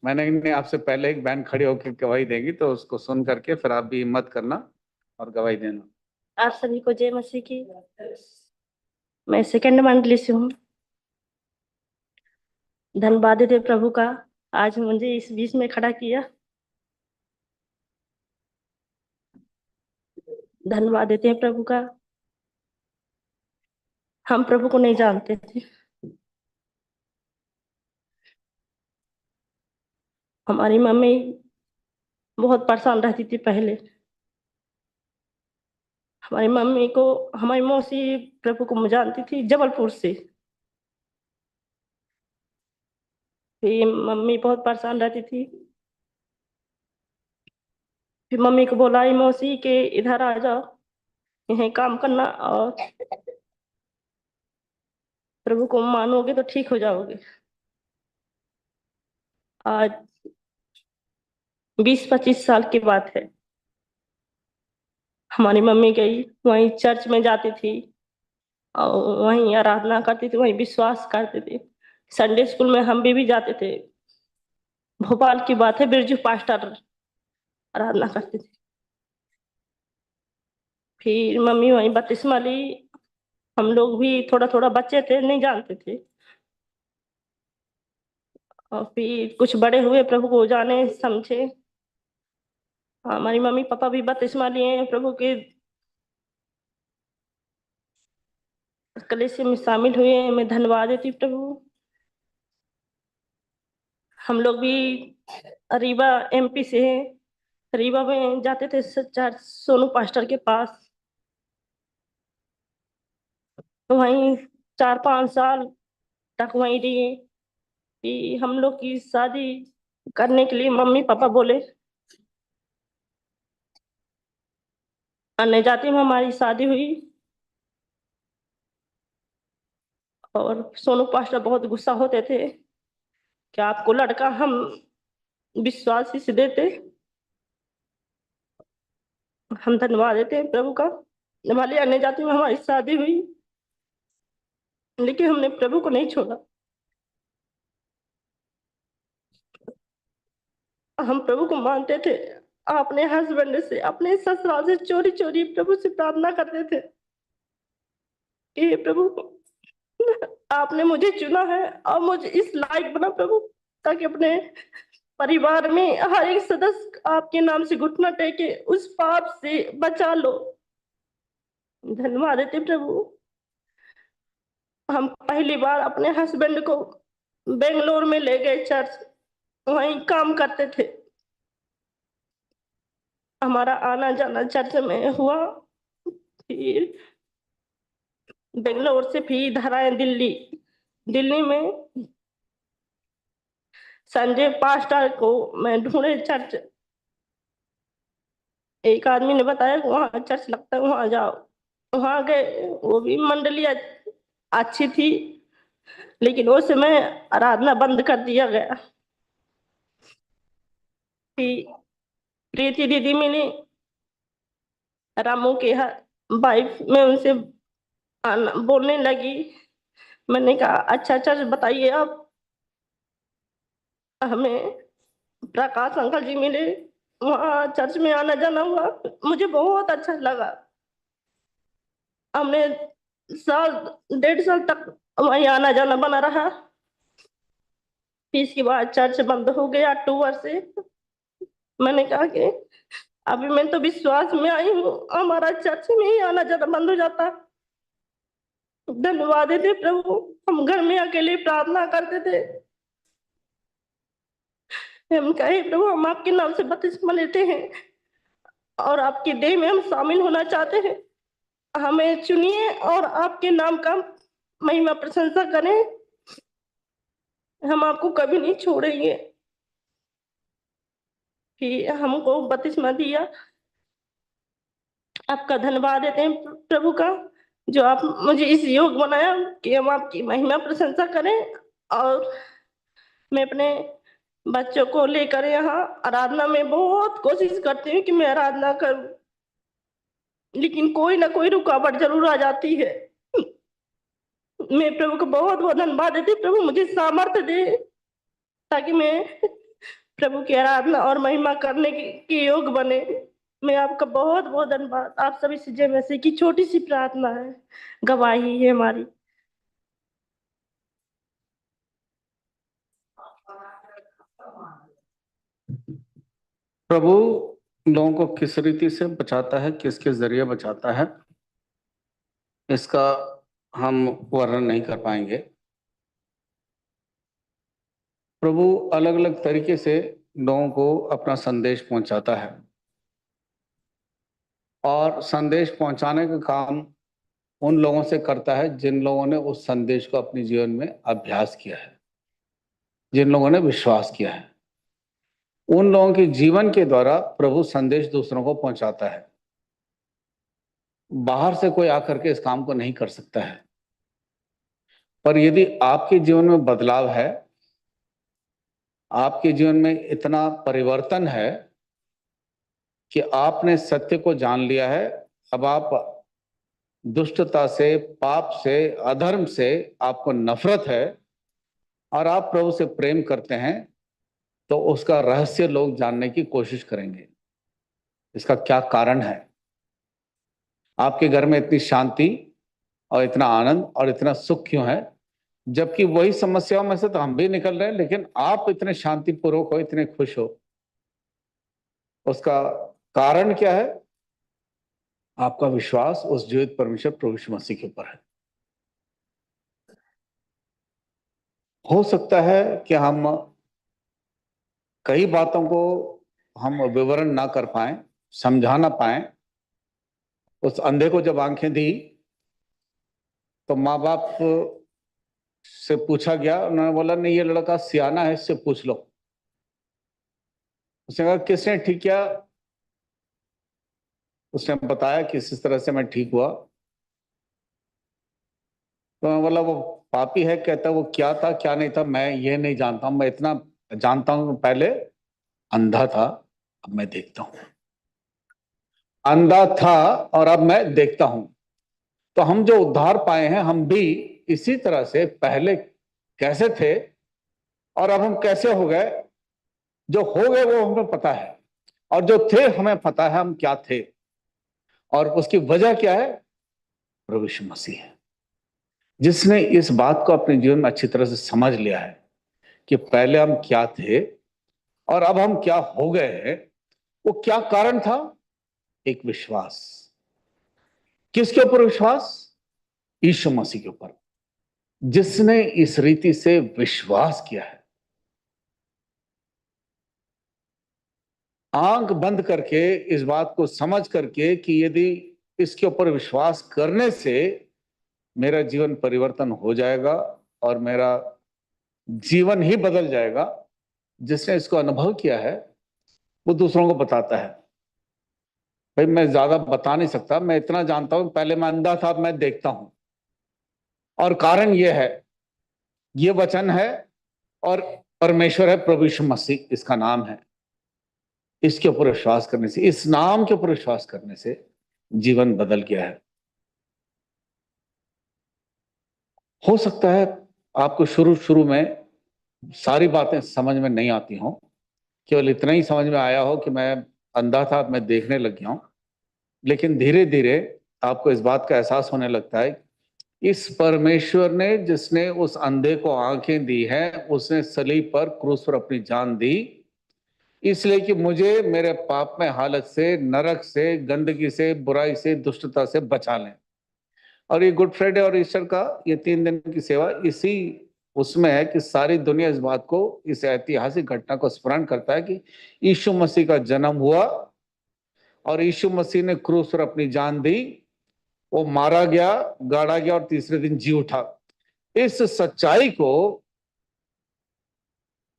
A: मैंने इन्हें आपसे पहले एक बहन खड़ी होकर गवाही देंगी, तो उसको सुन करके फिर आप भी हिम्मत करना और गवाही देना।
D: आप सभी को जय मसीह की। मैं सेकंड मंडली से हूँ। धन्यवाद देते प्रभु का, आज मुझे इस बीच में खड़ा किया। धन्यवाद देते हैं प्रभु का। हम प्रभु को नहीं जानते थे। हमारी मम्मी बहुत परेशान रहती थी पहले। हमारी मम्मी को हमारी मौसी प्रभु को जानती थी जबलपुर से। फिर मम्मी बहुत परेशान रहती थी। फिर मम्मी को बोला मौसी के इधर आ जाओ, यहीं काम करना और प्रभु को मानोगे तो ठीक हो जाओगे। आज 20-25 साल की बात है। हमारी मम्मी गई वहीं चर्च में जाती थी और वहीं आराधना करती थी, वहीं विश्वास करती थी। संडे स्कूल में हम भी जाते थे। भोपाल की बात है, बिरजू पास्टर आराधना करती थी। फिर मम्मी वहीं बपतिस्मा ली। हम लोग भी थोड़ा थोड़ा बच्चे थे, नहीं जानते थे। और फिर कुछ बड़े हुए, प्रभु को जाने समझे। हमारी मम्मी पापा भी बपतिस्मा लिए, प्रभु के कलीसिया में शामिल हुए। मैं धन्यवाद देती हूँ प्रभु। हम लोग भी रीवा एमपी से हैं। रीवा में जाते थे चर्च सोनू पास्टर के पास। वहीं 4-5 साल तक वहीं रहे। फिर हम लोग की शादी करने के लिए मम्मी पापा बोले, अन्य जाति में हमारी शादी हुई। और सोनू पास्टर बहुत गुस्सा होते थे कि आपको लड़का हम विश्वासी से देते। हम धन्यवाद देते हैं प्रभु का, भले अन्य जाति में हमारी शादी हुई लेकिन हमने प्रभु को नहीं छोड़ा। हम प्रभु को मानते थे। अपने हस्बैंड से, अपने ससुराल से चोरी चोरी प्रभु से प्रार्थना करते थे कि हे प्रभु, आपने मुझे चुना है और मुझे इस लायक बना प्रभु, ताकि अपने परिवार में हर एक सदस्य आपके नाम से घुटना टेके, उस पाप से बचा लो। धन्यवाद देते प्रभु। हम पहली बार अपने हस्बैंड को बेंगलोर में ले गए चर्च, वहीं काम करते थे। हमारा आना जाना चर्च में हुआ। फिर बेंगलोर से फिर इधर आए दिल्ली। दिल्ली में संजय पास्टर को मैं ढूंढे चर्च। एक आदमी ने बताया कि वहाँ चर्च लगता है, वहाँ जाओ। वहाँ गए, वो भी मंडली अच्छी थी लेकिन उस समय आराधना बंद कर दिया गया। फिर प्रीति दीदी मिली, रामू के वाइफ में, उनसे बोलने लगी। मैंने कहा अच्छा चर्च बताइए आप। हमें प्रकाश अंकल जी मिले, वहाँ चर्च में आना जाना हुआ, मुझे बहुत अच्छा लगा। हमने 1.5 साल तक वहीं आना जाना बना रहा। फिर इसके बाद चर्च बंद हो गया अक्टूबर से। मैंने कहा कि अभी मैं तो विश्वास में आई हूँ, हमारा चर्च में ही आना जाना बंद हो जाता। धन्यवाद देते प्रभु। हम घर में अकेले प्रार्थना करते थे। हम कहे प्रभु, हम आपके नाम से बपतिस्मा लेते हैं और आपके देह में हम शामिल होना चाहते हैं। हमें चुनिए और आपके नाम का महिमा प्रशंसा करें। हम आपको कभी नहीं छोड़ेंगे। फिर हमको बपतिस्मा दिया। आपका धन्यवाद देते हैं प्रभु का, जो आप मुझे इस योग बनाया कि हम आपकी महिमा प्रशंसा करें। और मैं अपने बच्चों को लेकर यहाँ आराधना में बहुत कोशिश करती हूँ कि मैं आराधना करूं, लेकिन कोई ना कोई रुकावट जरूर आ जाती है। मैं प्रभु को बहुत बहुत धन्यवाद देती हूँ। प्रभु मुझे सामर्थ्य दे ताकि मैं प्रभु की आराधना और महिमा करने की योग बने। मैं आपका बहुत बहुत धन्यवाद। आप सभी से जय मसीह की छोटी सी प्रार्थना है, गवाही है हमारी।
A: प्रभु लोगों को किस रीति से बचाता है, किसके जरिए बचाता है, इसका हम वर्णन नहीं कर पाएंगे। प्रभु अलग अलग तरीके से लोगों को अपना संदेश पहुंचाता है और संदेश पहुंचाने का काम उन लोगों से करता है जिन लोगों ने उस संदेश को अपने जीवन में अभ्यास किया है, जिन लोगों ने विश्वास किया है। उन लोगों के जीवन के द्वारा प्रभु संदेश दूसरों को पहुंचाता है। बाहर से कोई आकर के इस काम को नहीं कर सकता है। पर यदि आपके जीवन में बदलाव है, आपके जीवन में इतना परिवर्तन है कि आपने सत्य को जान लिया है अब आप दुष्टता से, पाप से, अधर्म से आपको नफरत है और आप प्रभु से प्रेम करते हैं, तो उसका रहस्य लोग जानने की कोशिश करेंगे। इसका क्या कारण है? आपके घर में इतनी शांति और इतना आनंद और इतना सुख क्यों है? जबकि वही समस्याओं में से तो हम भी निकल रहे हैं, लेकिन आप इतने शांतिपूर्वक हो, इतने खुश हो। उसका कारण क्या है? आपका विश्वास उस जीवित परमेश्वर प्रभु यीशु मसीह के ऊपर है। हो सकता है कि हम कई बातों को हम विवरण ना कर पाए, समझा ना पाए। उस अंधे को जब आंखें दी तो माँ बाप से पूछा गया, उन्होंने बोला नहीं, ये लड़का सियाना है, इससे पूछ लो। उसने कहा किसने ठीक किया? उसने बताया कि इस तरह से मैं ठीक हुआ। तो मैं बोला वो पापी है? कहता वो क्या था क्या नहीं था मैं ये नहीं जानता हूं, मैं इतना जानता हूं पहले अंधा था, अब मैं देखता हूं। अंधा था और अब मैं देखता हूं। तो हम जो उद्धार पाए हैं, हम भी इसी तरह से पहले कैसे थे और अब हम कैसे हो गए। जो हो गए वो हमें पता है, और जो थे हमें पता है हम क्या थे, और उसकी वजह क्या है? प्रभु यीशु मसीह है, जिसने इस बात को अपने जीवन में अच्छी तरह से समझ लिया है कि पहले हम क्या थे और अब हम क्या हो गए हैं। वो क्या कारण था? एक विश्वास। किसके ऊपर विश्वास? यीशु मसीह के ऊपर, जिसने इस रीति से विश्वास किया है। आंख बंद करके इस बात को समझ करके कि यदि इसके ऊपर विश्वास करने से मेरा जीवन परिवर्तन हो जाएगा और मेरा जीवन ही बदल जाएगा। जिसने इसको अनुभव किया है वो दूसरों को बताता है। भाई मैं ज्यादा बता नहीं सकता, मैं इतना जानता हूं, पहले मैं अंधा था, अब मैं देखता हूं। और कारण यह है, ये वचन है और परमेश्वर है, प्रभु यीशु मसीह इसका नाम है। इसके ऊपर विश्वास करने से, इस नाम के ऊपर विश्वास करने से जीवन बदल गया है। हो सकता है आपको शुरू शुरू में सारी बातें समझ में नहीं आती हों, केवल इतना ही समझ में आया हो कि मैं अंधा था, अब मैं देखने लग गया हूं। लेकिन धीरे धीरे आपको इस बात का एहसास होने लगता है, इस परमेश्वर ने जिसने उस अंधे को आंखें दी हैं, उसने सलीब पर, क्रूस पर अपनी जान दी, इसलिए कि मुझे मेरे पाप में हालत से, नरक से, गंदगी से, बुराई से, दुष्टता से बचा लें। और ये गुड फ्राइडे और ईस्टर का ये 3 दिन की सेवा इसी उसमें है कि सारी दुनिया इस बात को, इस ऐतिहासिक घटना को स्मरण करता है कि यीशु मसीह का जन्म हुआ और यीशु मसीह ने क्रूस पर अपनी जान दी, वो मारा गया, गाड़ा गया और तीसरे दिन जी उठा। इस सच्चाई को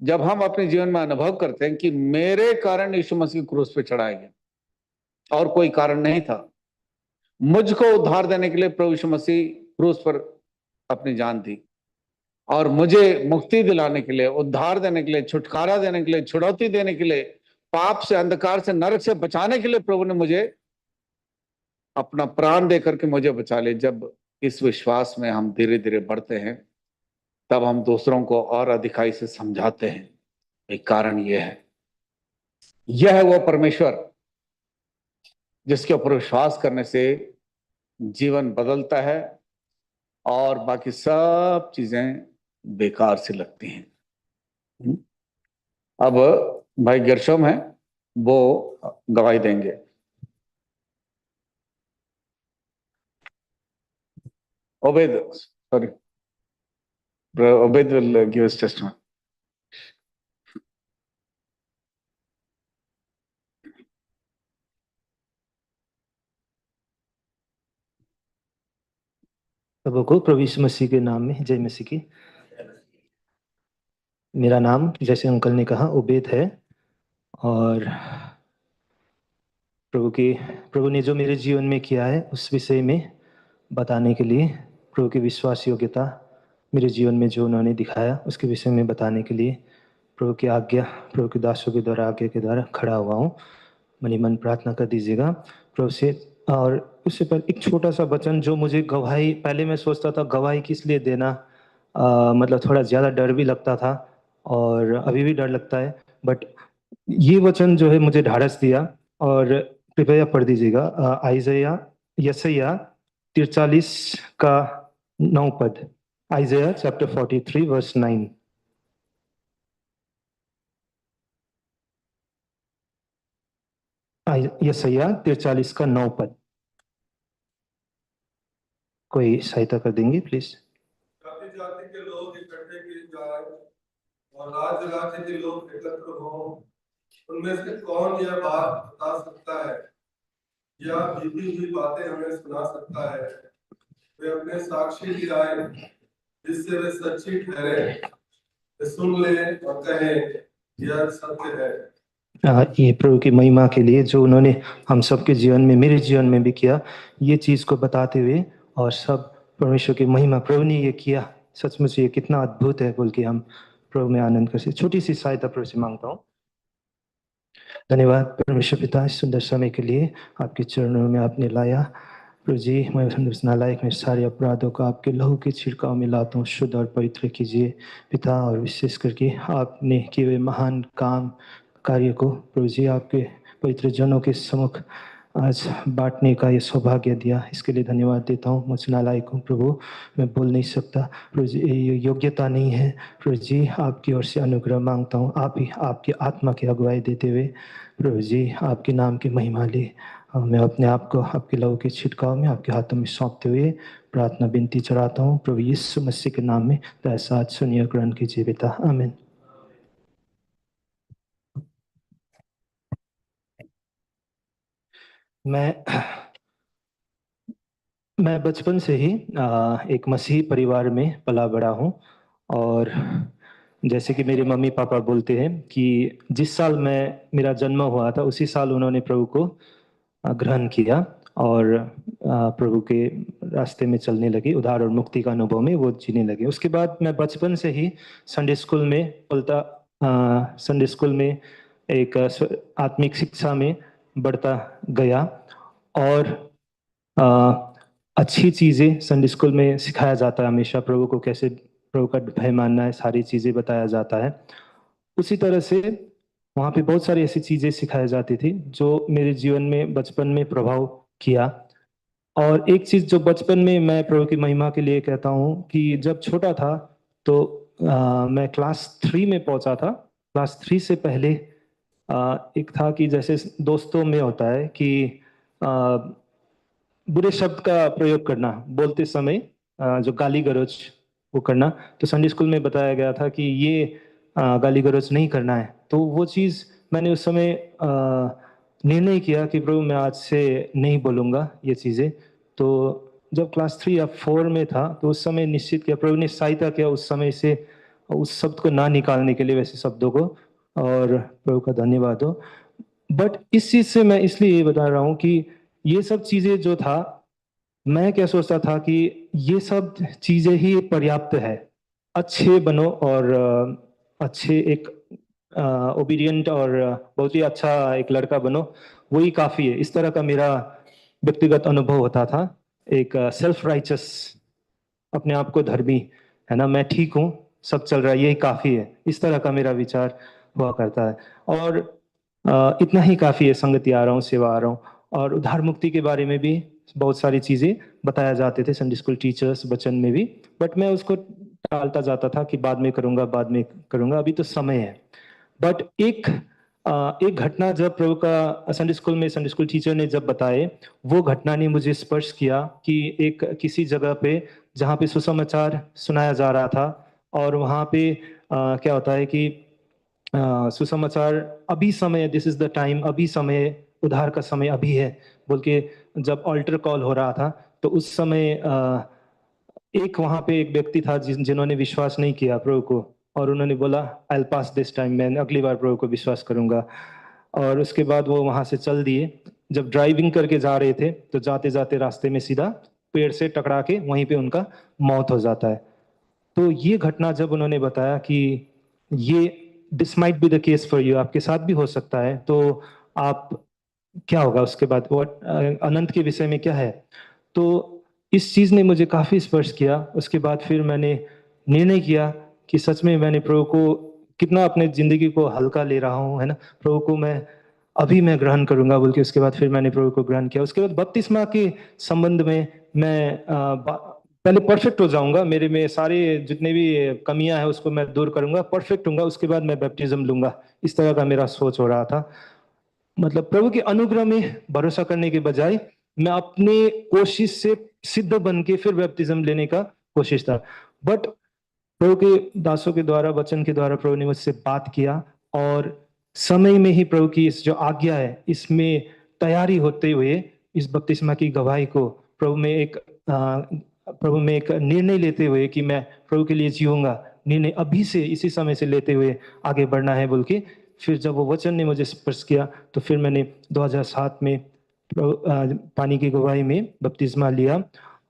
A: जब हम अपने जीवन में अनुभव करते हैं कि मेरे कारण यीशु मसीह क्रूस पे चढ़ाया गया और कोई कारण नहीं था, मुझको उद्धार देने के लिए प्रभु यीशु मसीह क्रूस पर अपनी जान दी, और मुझे मुक्ति दिलाने के लिए, उद्धार देने के लिए, छुटकारा देने के लिए, छुड़ौती देने के लिए, पाप से, अंधकार से, नरक से बचाने के लिए प्रभु ने मुझे अपना प्राण दे करके मुझे बचा लिया। जब इस विश्वास में हम धीरे धीरे बढ़ते हैं, तब हम दूसरों को और अधिकाई से समझाते हैं। एक कारण यह है, यह है वो परमेश्वर जिसके ऊपर विश्वास करने से जीवन बदलता है और बाकी सब चीजें बेकार से लगती हैं। अब भाई गिरशोम है, वो गवाही देंगे। Obed, sorry, Brother Obed will give his testimony.
E: सबको प्रभु यीशु मसीह के नाम में जय मसीह की। मेरा नाम जैसे अंकल ने कहा उबैद है, और प्रभु ने जो मेरे जीवन में किया है उस विषय में बताने के लिए, प्रभु की विश्वास योग्यता मेरे जीवन में जो उन्होंने दिखाया उसके विषय में बताने के लिए प्रभु की आज्ञा, प्रभु के दासों के द्वारा, आज्ञा के द्वारा खड़ा हुआ हूँ। मनी मन प्रार्थना कर दीजिएगा प्रभु से। और उससे पहले एक छोटा सा वचन जो मुझे गवाही, पहले मैं सोचता था गवाही किस लिए देना, मतलब थोड़ा ज़्यादा डर भी लगता था और अभी भी डर लगता है, बट ये वचन जो है मुझे ढाढ़स दिया। और कृपया पढ़ दीजिएगा आइजया यशायाह 43 का 9 पद। Isaiah chapter 43 verse 9। यशायाह 43 का 9 पद। कोई सहायता कर देंगे प्लीज?
F: जाति जाति के लोग इकट्ठे किए जाए और राज्य राज्य के लोग एकत्र हों, उनमें से कौन यह बात बता सकता है या बीती हुई बातें हमें सुना सकता है? वे अपने साक्षी गिराए जिससे वे सच्ची ठहरे, वे सुन ले और कहें यह सत्य है।
E: ये प्रभु की महिमा के लिए जो उन्होंने हम सबके जीवन में, मेरे जीवन में भी किया, ये चीज़ को बताते हुए, और सब परमेश्वर की महिमा, प्रभु ने ये किया, सचमुच ये कितना अद्भुत है बोल के हम प्रभु में आनंद कर। छोटी सी सहायता प्रभु से मांगता हूँ। धन्यवाद परमेश्वर पिता, इस सुंदर समय के लिए आपके चरणों में आपने लाया। प्रभु जी, मैं नालायक में सारे अपराधों को आपके लहू के छिड़काव में लाता हूँ, शुद्ध और पवित्र कीजिए पिता। और विशेष करके आपने किए हुए महान काम कार्य को प्रभु जी आपके पवित्र जनों के सम्मुख आज बांटने का ये सौभाग्य दिया, इसके लिए धन्यवाद देता हूँ। मुझ नालायक हूँ प्रभु, मैं बोल नहीं सकता प्रभु जी, ये योग्यता नहीं है प्रभु जी। आपकी ओर से अनुग्रह मांगता हूँ, आप ही आपकी आत्मा की अगुवाई देते हुए प्रभु जी आपके नाम की महिमा ले। मैं अपने आप को आपके लहू के छिड़काव में आपके हाथों में सौंपते हुए प्रार्थना विनती चढ़ाता हूँ प्रभु यीशु मसीह के नाम में। ऐसा सुनिए, ग्रहण कीजिए पिता, आमीन। मैं बचपन से ही एक मसीही परिवार में पला बड़ा हूँ। और जैसे कि मेरे मम्मी पापा बोलते हैं कि जिस साल मेरा जन्म हुआ था उसी साल उन्होंने प्रभु को ग्रहण किया और प्रभु के रास्ते में चलने लगे, उद्धार और मुक्ति का अनुभव में वो जीने लगे। उसके बाद मैं बचपन से ही संडे स्कूल में संडे स्कूल में एक आत्मिक शिक्षा में बढ़ता गया। और अच्छी चीज़ें संडे स्कूल में सिखाया जाता है, हमेशा प्रभु को कैसे, प्रभु का भय मानना है, सारी चीज़ें बताया जाता है। उसी तरह से वहाँ पे बहुत सारी ऐसी चीज़ें सिखाई जाती थी जो मेरे जीवन में बचपन में प्रभाव किया। और एक चीज़ जो बचपन में मैं प्रभु की महिमा के लिए कहता हूँ कि जब छोटा था तो मैं क्लास 3 में पहुँचा था। क्लास 3 से पहले एक था कि जैसे दोस्तों में होता है कि बुरे शब्द का प्रयोग करना, बोलते समय जो गाली गलौज वो करना। तो संडे स्कूल में बताया गया था कि ये गाली गलौज नहीं करना है। तो वो चीज़ मैंने उस समय निर्णय किया कि प्रभु मैं आज से नहीं बोलूँगा ये चीज़ें। तो जब क्लास 3 या 4 में था तो उस समय निश्चित किया, प्रभु ने सहायता किया उस समय से उस शब्द को ना निकालने के लिए, वैसे शब्दों को, और प्रभु का धन्यवाद हो। बट इस चीज़ से मैं इसलिए ये बता रहा हूँ कि ये सब चीज़ें जो था, मैं क्या सोचता था कि ये सब चीज़ें ही पर्याप्त है, अच्छे बनो और अच्छे एक ओबीडियंट और बहुत ही अच्छा एक लड़का बनो, वही काफ़ी है। इस तरह का मेरा व्यक्तिगत अनुभव होता था। एक सेल्फ राइचस, अपने आप को धर्मी, है ना, मैं ठीक हूँ, सब चल रहा है, यही काफ़ी है, इस तरह का मेरा विचार हुआ करता है। और इतना ही काफ़ी है, संगति आ रहा हूँ, सेवा आ रहा हूँ। और उद्धार मुक्ति के बारे में भी बहुत सारी चीज़ें बताया जाते थे संडे स्कूल टीचर्स, वचन में भी, बट मैं उसको टालता जाता था कि बाद में करूँगा, बाद में करूँगा, अभी तो समय है। बट एक घटना जब प्रभु का संडे स्कूल में संडे स्कूल टीचर ने जब बताए, वो घटना ने मुझे स्पर्श किया कि एक किसी जगह पे जहाँ पे सुसमाचार सुनाया जा रहा था, और वहाँ पे क्या होता है कि सुसमाचार, अभी समय, दिस इज द टाइम, अभी समय, उद्धार का समय अभी है बोल के जब ऑल्टर कॉल हो रहा था, तो उस समय एक वहाँ पे एक व्यक्ति था जिन्होंने विश्वास नहीं किया प्रभु को, और उन्होंने बोला I will pass this time, मैं अगली बार प्रभु को विश्वास करूंगा। और उसके बाद वो वहाँ से चल दिए। जब ड्राइविंग करके जा रहे थे तो जाते जाते रास्ते में सीधा पेड़ से टकरा के वहीं पे उनका मौत हो जाता है। तो ये घटना जब उन्होंने बताया कि ये this might be the case for you, आपके साथ भी हो सकता है, तो आप क्या होगा उसके बाद, वो अनंत के विषय में क्या है। तो इस चीज़ ने मुझे काफ़ी स्पर्श किया। उसके बाद फिर मैंने निर्णय किया कि सच में मैंने प्रभु को कितना अपने ज़िंदगी को हल्का ले रहा हूँ, है ना। प्रभु को मैं ग्रहण करूंगा बोल के उसके बाद फिर मैंने प्रभु को ग्रहण किया। उसके बाद बपतिस्मा के संबंध में मैं पहले परफेक्ट हो जाऊंगा, मेरे में सारे जितने भी कमियां हैं उसको मैं दूर करूंगा, परफेक्ट होऊंगा, उसके बाद मैं बैप्टिज्म लूंगा। इस तरह का मेरा सोच हो रहा था। मतलब प्रभु के अनुग्रह में भरोसा करने के बजाय मैं अपने कोशिश से सिद्ध बन के फिर बैप्टिज्म लेने का कोशिश था। बट प्रभु के दासों के द्वारा, वचन के द्वारा प्रभु ने मुझसे बात किया, और समय में ही प्रभु की इस जो आज्ञा है इसमें तैयारी होते हुए इस बपतिस्मा की गवाही को प्रभु में एक निर्णय लेते हुए कि मैं प्रभु के लिए जीऊंगा, निर्णय अभी से इसी समय से लेते हुए आगे बढ़ना है बोल के, फिर जब वो वचन ने मुझे स्पर्श किया तो फिर मैंने 2007 में पानी की गवाही में बपतिस्मा लिया।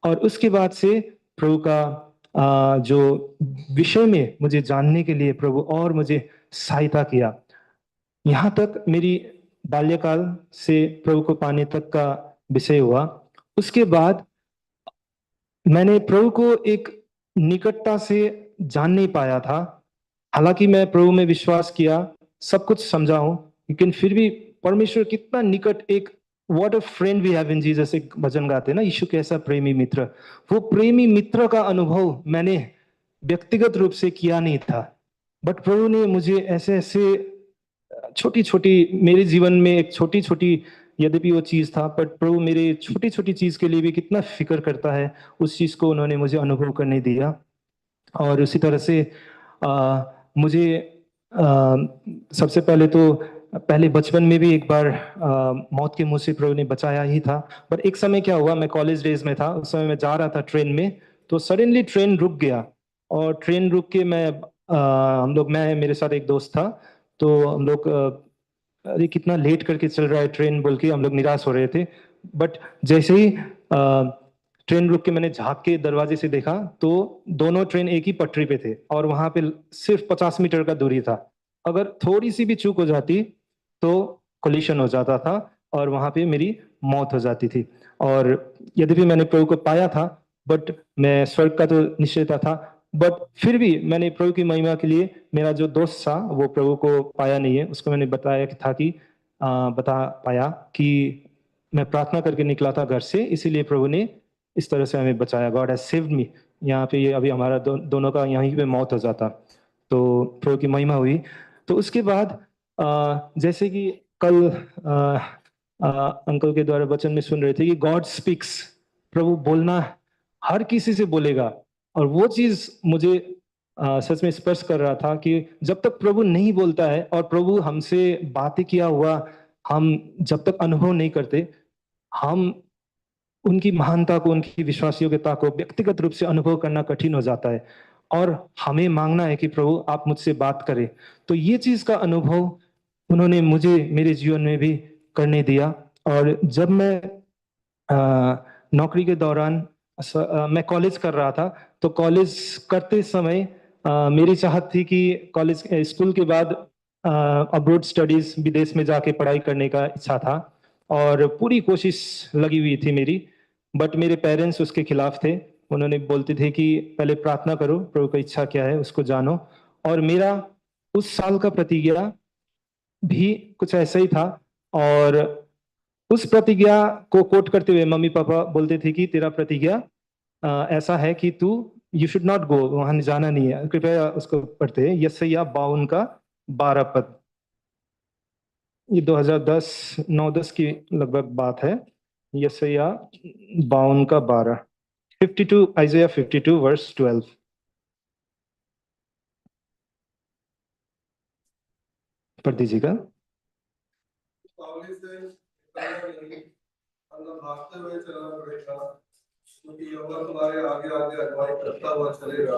E: और उसके बाद से प्रभु का जो विषय में मुझे जानने के लिए प्रभु और मुझे सहायता किया। यहाँ तक मेरी बाल्यकाल से प्रभु को पाने तक का विषय हुआ। उसके बाद मैंने प्रभु को एक निकटता से जान नहीं पाया था। हालांकि मैं प्रभु में विश्वास किया, सब कुछ समझा हूं, लेकिन फिर भी परमेश्वर कितना निकट, एक what a friend we have in Jesus, एक भजन गाते हैं ना, यीशु कैसा प्रेमी मित्र। वो प्रेमी मित्र का अनुभव मैंने व्यक्तिगत रूप से किया नहीं था, बट प्रभु ने मुझे ऐसे ऐसे छोटी छोटी, मेरे जीवन में एक छोटी छोटी, यद्यपि वो चीज था, बट प्रभु मेरे छोटी छोटी चीज के लिए भी कितना फिक्र करता है, उस चीज को उन्होंने मुझे अनुभव करने दिया। और उसी तरह से मुझे सबसे पहले तो पहले बचपन में भी एक बार मौत के मुंह से प्रभु ने बचाया ही था। बट एक समय क्या हुआ, मैं कॉलेज डेज में था, उस समय मैं जा रहा था ट्रेन में, तो सडनली ट्रेन रुक गया। और ट्रेन रुक के मैं मेरे साथ एक दोस्त था, तो हम लोग अरे कितना लेट करके चल रहा है ट्रेन बोल के हम लोग निराश हो रहे थे। बट जैसे ही ट्रेन रुक के मैंने झांक के दरवाजे से देखा तो दोनों ट्रेन एक ही पटरी पे थे, और वहां पे सिर्फ 50 मीटर का दूरी था। अगर थोड़ी सी भी चूक हो जाती तो कोलिशन हो जाता था और वहां पे मेरी मौत हो जाती थी। और यद्यपि मैंने प्रभु को पाया था, बट मैं स्वर्ग का तो निश्चयता था, बट फिर भी मैंने प्रभु की महिमा के लिए, मेरा जो दोस्त था वो प्रभु को पाया नहीं है, उसको मैंने बताया कि था कि बता पाया कि मैं प्रार्थना करके निकला था घर से, इसीलिए प्रभु ने इस तरह से हमें बचाया। God has saved me. यहाँ पे ये अभी हमारा दोनों का यहीं पे मौत हो जाता, तो प्रभु की महिमा हुई। तो उसके बाद जैसे कि कल अंकल के द्वारा वचन में सुन रहे थे कि गॉड स्पीक्स, प्रभु बोलना हर किसी से बोलेगा। और वो चीज मुझे सच में स्पर्श कर रहा था कि जब तक प्रभु नहीं बोलता है और प्रभु हमसे बातें किया हुआ हम जब तक अनुभव नहीं करते, हम उनकी महानता को, उनकी विश्वास योग्यता को व्यक्तिगत रूप से अनुभव करना कठिन हो जाता है। और हमें मांगना है कि प्रभु आप मुझसे बात करें। तो ये चीज का अनुभव उन्होंने मुझे मेरे जीवन में भी करने दिया। और जब मैं नौकरी के दौरान मैं कॉलेज कर रहा था, तो कॉलेज करते समय मेरी चाहत थी कि कॉलेज स्कूल के बाद अब्रोड स्टडीज, विदेश में जाके पढ़ाई करने का इच्छा था, और पूरी कोशिश लगी हुई थी मेरी। बट मेरे पेरेंट्स उसके खिलाफ थे। उन्होंने बोलते थे कि पहले प्रार्थना करो, प्रभु का इच्छा क्या है उसको जानो। और मेरा उस साल का प्रतिज्ञा भी कुछ ऐसा ही था। और उस प्रतिज्ञा को कोट करते हुए मम्मी पापा बोलते थे कि तेरा प्रतिज्ञा ऐसा है कि तू यू शुड नॉट गो, वहां जाना नहीं है। कृपया उसको पढ़ते हैं, यशायाह 52 का 12 पद। ये 2010-9-10 की लगभग बात है। यशायाह 52 का 12, 52, आइज़ाया 52 वर्स 12। पढ़ दीजिएगा।
F: पावली से निकलना नहीं, मतलब भागते हुए चलना पड़ेगा, क्योंकि यहोवा तुम्हारे आगे आगे अगुवाई करता हुआ चलेगा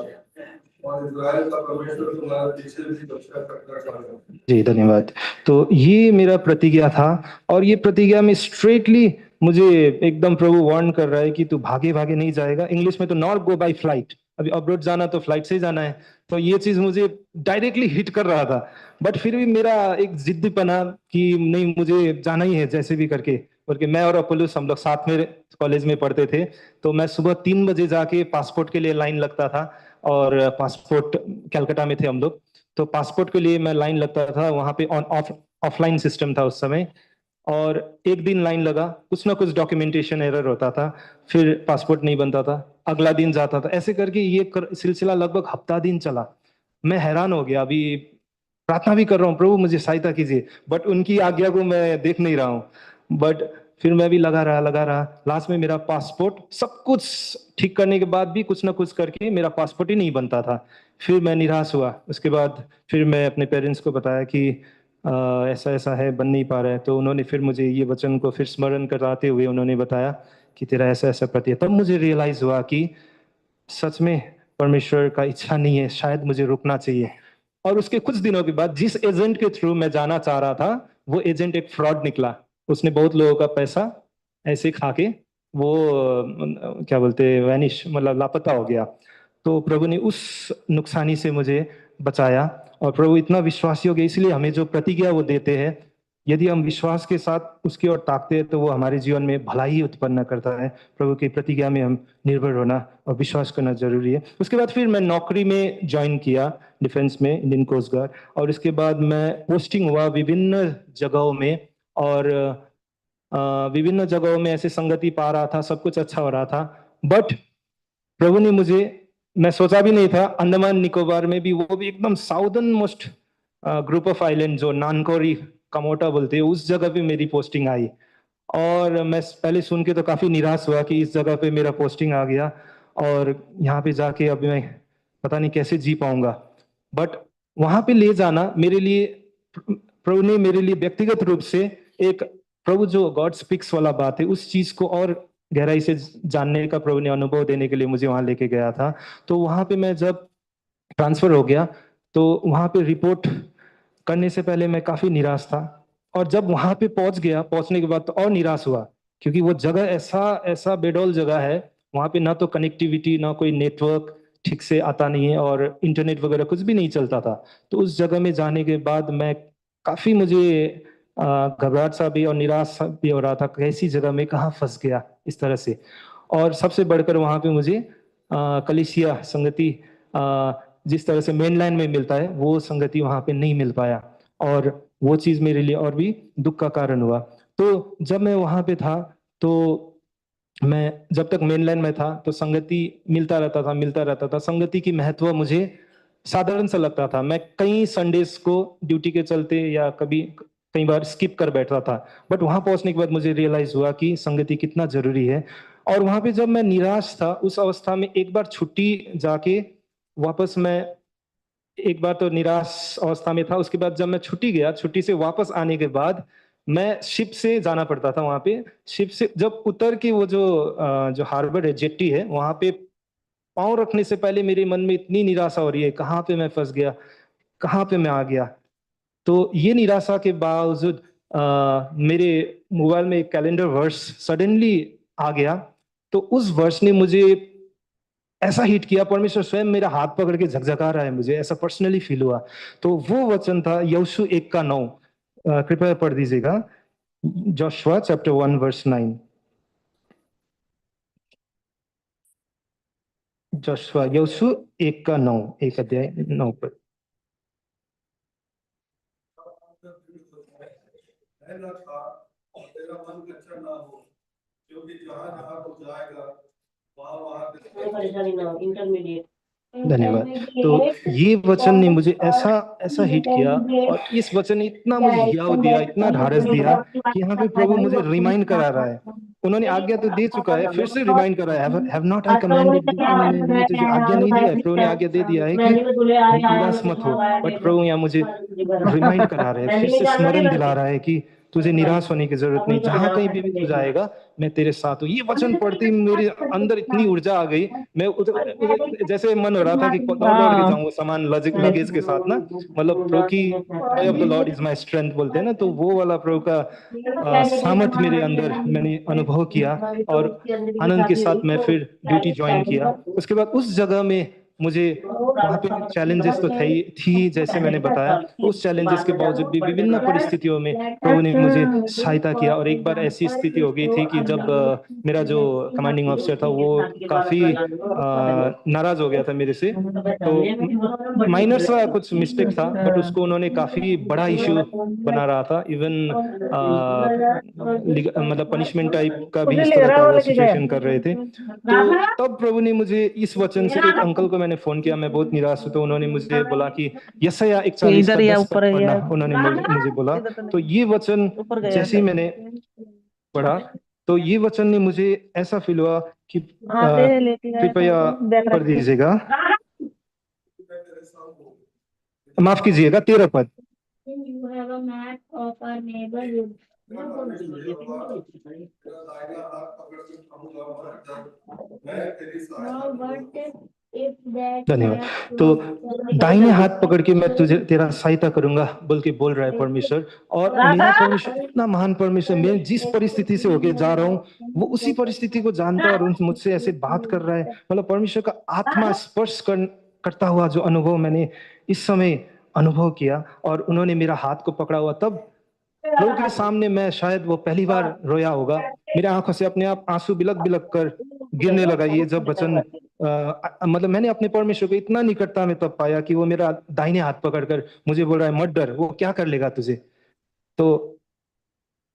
F: और इज़राइल का परमेश्वर तुम्हारे पीछे भी रक्षा करता चलेगा।
E: जी धन्यवाद। तो ये मेरा प्रतिज्ञा था, और ये प्रतिज्ञा में स्ट्रेटली मुझे एकदम प्रभु वार्न कर रहा है कि तू भागे भागे नहीं जाएगा। इंग्लिश में तो नॉट गो बाय फ्लाइट, अभी अब्रॉड जाना तो फ्लाइट से ही जाना है। तो ये चीज मुझे डायरेक्टली हिट कर रहा था, बट फिर भी मेरा एक जिद्दीपना कि नहीं, मुझे जाना ही है जैसे भी करके। बल्कि मैं और अपोलोस हम लोग साथ में कॉलेज में पढ़ते थे, तो मैं सुबह 3 बजे जाके पासपोर्ट के लिए लाइन लगता था। और पासपोर्ट, कलकत्ता में थे हम लोग, तो पासपोर्ट के लिए मैं लाइन लगता था वहां पे। ऑन ऑफ ऑफलाइन सिस्टम था उस समय। और एक दिन लाइन लगा, कुछ ना कुछ डॉक्यूमेंटेशन एरर होता था, फिर पासपोर्ट नहीं बनता था, अगला दिन जाता था, ऐसे करके ये सिलसिला लगभग हफ्ता दिन चला। मैं हैरान हो गया, अभी प्रार्थना भी कर रहा हूँ प्रभु मुझे सहायता कीजिए, बट उनकी आज्ञा को मैं देख नहीं रहा हूँ। बट फिर मैं भी लगा रहा। लास्ट में मेरा पासपोर्ट, सब कुछ ठीक करने के बाद भी कुछ ना कुछ करके मेरा पासपोर्ट ही नहीं बनता था। फिर मैं निराश हुआ। उसके बाद फिर मैं अपने पेरेंट्स को बताया कि ऐसा ऐसा है, बन नहीं पा रहा है। तो उन्होंने फिर मुझे ये वचन को फिर स्मरण कराते हुए उन्होंने बताया कि तेरा ऐसा ऐसा प्रति है। तब मुझे रियलाइज हुआ कि सच में परमेश्वर का इच्छा नहीं है, शायद मुझे रुकना चाहिए। और उसके कुछ दिनों के बाद जिस एजेंट के थ्रू मैं जाना चाह रहा था, वो एजेंट एक फ्रॉड निकला। उसने बहुत लोगों का पैसा ऐसे खा के वो क्या बोलते हैं, वैनिश, मतलब लापता हो गया। तो प्रभु ने उस नुकसानी से मुझे बचाया। और प्रभु इतना विश्वासी हो गया, इसलिए हमें जो प्रतिज्ञा वो देते हैं, यदि हम विश्वास के साथ उसकी ओर ताकते हैं तो वो हमारे जीवन में भलाई उत्पन्न करता है। प्रभु की प्रतिज्ञा में हम निर्भर होना और विश्वास करना जरूरी है। उसके बाद फिर मैं नौकरी में ज्वाइन किया, डिफेंस में, इंडियन कोस्ट गार्ड। और इसके बाद मैं पोस्टिंग हुआ विभिन्न जगहों में। और विभिन्न जगहों में ऐसे संगति पा रहा था, सब कुछ अच्छा हो रहा था। बट प्रभु ने मुझे, मैं सोचा भी नहीं था, अंडमान निकोबार में भी, वो भी एकदम southern most group of island जो नानकोरी कमोटा बोलते हैं, उस जगह पे मेरी पोस्टिंग आई। और मैं पहले सुन के तो काफी निराश हुआ कि इस जगह पे मेरा पोस्टिंग आ गया और यहाँ पे जाके अभी मैं पता नहीं कैसे जी पाऊंगा। बट वहां पे ले जाना मेरे लिए, प्रभु ने मेरे लिए व्यक्तिगत रूप से एक, प्रभु जो गॉड स्पीक्स वाला बात है, उस चीज को और गहराई से जानने का प्रभु ने अनुभव देने के लिए मुझे वहां लेके गया था। तो वहां पे मैं जब ट्रांसफर हो गया, तो वहां पे रिपोर्ट करने से पहले मैं काफी निराश था। और जब वहां पे पहुंच गया, पहुंचने के बाद तो और निराश हुआ, क्योंकि वो जगह ऐसा ऐसा बेडौल जगह है। वहां पे ना तो कनेक्टिविटी, ना कोई नेटवर्क ठीक से आता नहीं है, और इंटरनेट वगैरह कुछ भी नहीं चलता था। तो उस जगह में जाने के बाद मैं काफी, मुझे घबराहट सा भी और निराश सा भी हो रहा था, कैसी जगह में कहाँ फंस गया इस तरह से। और सबसे बढ़कर वहां पे मुझे कलीसिया संगति, जिस तरह से मेनलैंड में मिलता है, वो संगति वहां पे नहीं मिल पाया। और वो चीज मेरे लिए और भी दुख का कारण हुआ। तो जब मैं वहां पे था, तो मैं जब तक मेनलैंड में था तो संगति मिलता रहता था। संगति की महत्व मुझे साधारण सा लगता था। मैं कई संडेज को ड्यूटी के चलते या कई बार स्किप कर बैठता था। बट वहां पहुंचने के बाद मुझे रियलाइज हुआ कि संगति कितना जरूरी है। और वहां पे जब मैं निराश था, उस अवस्था में एक बार छुट्टी जाके वापस मैं, एक बार तो निराश अवस्था में था, उसके बाद जब मैं छुट्टी गया, छुट्टी से वापस आने के बाद मैं शिप से जाना पड़ता था वहां पे। शिप से जब उतर के वो जो हार्बर है, जेट्टी है, वहां पे पाँव रखने से पहले मेरे मन में इतनी निराशा हो रही है, कहाँ पे मैं फंस गया, कहाँ पे मैं आ गया। तो ये निराशा के बावजूद मेरे मोबाइल में एक कैलेंडर वर्स सडनली आ गया। तो उस वर्स ने मुझे ऐसा हिट किया, परमेश्वर स्वयं मेरा हाथ पकड़ के झकझका रहा है, मुझे ऐसा पर्सनली फील हुआ। तो वो वचन था यहोशू 1:9, कृपया पढ़ दीजिएगा। Joshua chapter 1 verse 9। जोशुआ, यहोशू 1:9, 1 अध्याय 9 पर।
F: न था और तेरा मन कच्चा ना हो, क्योंकि जहाँ जहाँ तू जाएगा वहाँ वहाँ
D: इंटरमीडिएट।
E: धन्यवाद। तो ये वचन ने मुझे ऐसा ऐसा हिट किया, और इस वचन ने इतना मुझे हियाव दिया, इतना ढाढ़स दिया कि यहाँ पे प्रभु मुझे रिमाइंड करा रहा है। उन्होंने आज्ञा तो दे चुका है, फिर से रिमाइंड करा है, हैव नॉट आई कमांडेड, मैंने तुझे आज्ञा नहीं दिया है। प्रभु ने आज्ञा दे दिया है कि निराश मत हो। बट प्रभु यहाँ मुझे रिमाइंड करा रहे हैं, फिर से स्मरण दिला रहा है कि तुझे निराश होने की जरूरत नहीं, जहां कहीं भी तू जाएगा मैं तेरे साथ हूँ। ये वचन पढ़ते ही मेरे अंदर इतनी ऊर्जा आ गई, मैं जैसे मन हो रहा था कि दौड़ दौड़ के जाऊं सामान लगेज के साथ ना, मतलब प्रभु की Joy of the Lord is my strength बोलते हैं ना, तो वो वाला प्रभु का सामर्थ मेरे अंदर मैंने अनुभव किया और आनंद के साथ मैं फिर ड्यूटी ज्वाइन किया। उसके बाद उस जगह में मुझे वहां पे चैलेंजेस तो थी जैसे मैंने बताया, उस चैलेंजेस के बावजूद भी विभिन्न परिस्थितियों में प्रभु ने मुझे सहायता किया। और एक बार ऐसी स्थिति हो गई थी कि जब मेरा जो कमांडिंग ऑफिसर था वो काफी नाराज हो गया था मेरे से, तो माइनर सा कुछ मिस्टेक था बट उसको उन्होंने काफी बड़ा इश्यू बना रहा था। इवन मतलब पनिशमेंट टाइप का भी इस तरह का वो सिचुएशन कर रहे थे। तो तब प्रभु ने मुझे इस वचन से, एक अंकल को मैंने फोन किया, मैं बहुत निराश हूं, तो उन्होंने मुझे बोला कि यशायाह 41 का 10 पद पढ़ना, उन्होंने मुझे बोला। तो ये वचन जैसे ही मैंने पढ़ा तो ये वचन ने मुझे ऐसा फील हुआ कि कृपया पढ़ दीजिएगा, माफ कीजिएगा 13 पद। धन्यवाद। तो दाहिने हाथ पकड़ के मैं तुझे तेरा सहायता करूंगा बोल के बोल रहा है परमेश्वर। और मेरा परमेश्वर इतना महान परमेश्वर, मैं जिस परिस्थिति से होके जा रहा हूँ वो उसी परिस्थिति को जानता है और मुझसे ऐसे बात कर रहा है। मतलब परमेश्वर का आत्मा स्पर्श करता हुआ जो अनुभव मैंने इस समय अनुभव किया, और उन्होंने मेरा हाथ को पकड़ा हुआ, तब लोगों के सामने मैं शायद वो पहली बार रोया होगा। मेरे आंखों से अपने आप आंसू बिलक बिलक कर गिरने लगा। ये जब वचन मतलब मैंने अपने परमेश्वर को इतना निकटता में तब पाया कि वो मेरा दाहिने हाथ पकड़कर मुझे बोल रहा है मत डर, वो क्या कर लेगा तुझे। तो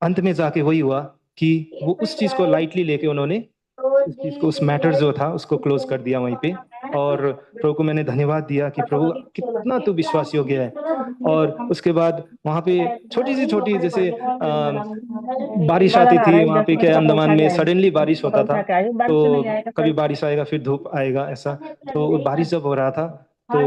E: अंत में जाके वही हुआ कि वो उस चीज को लाइटली लेके उन्होंने उस चीज को, उस मैटर जो था उसको क्लोज कर दिया वहीं पे। और प्रभु को मैंने धन्यवाद दिया कि प्रभु कितना तू विश्वास योग्य है। और उसके बाद वहां पे छोटी जैसे बारिश आती थी वहां पे, क्या अंडमान में सडनली बारिश होता था, तो कभी बारिश आएगा फिर धूप आएगा ऐसा। तो बारिश जब हो रहा था तो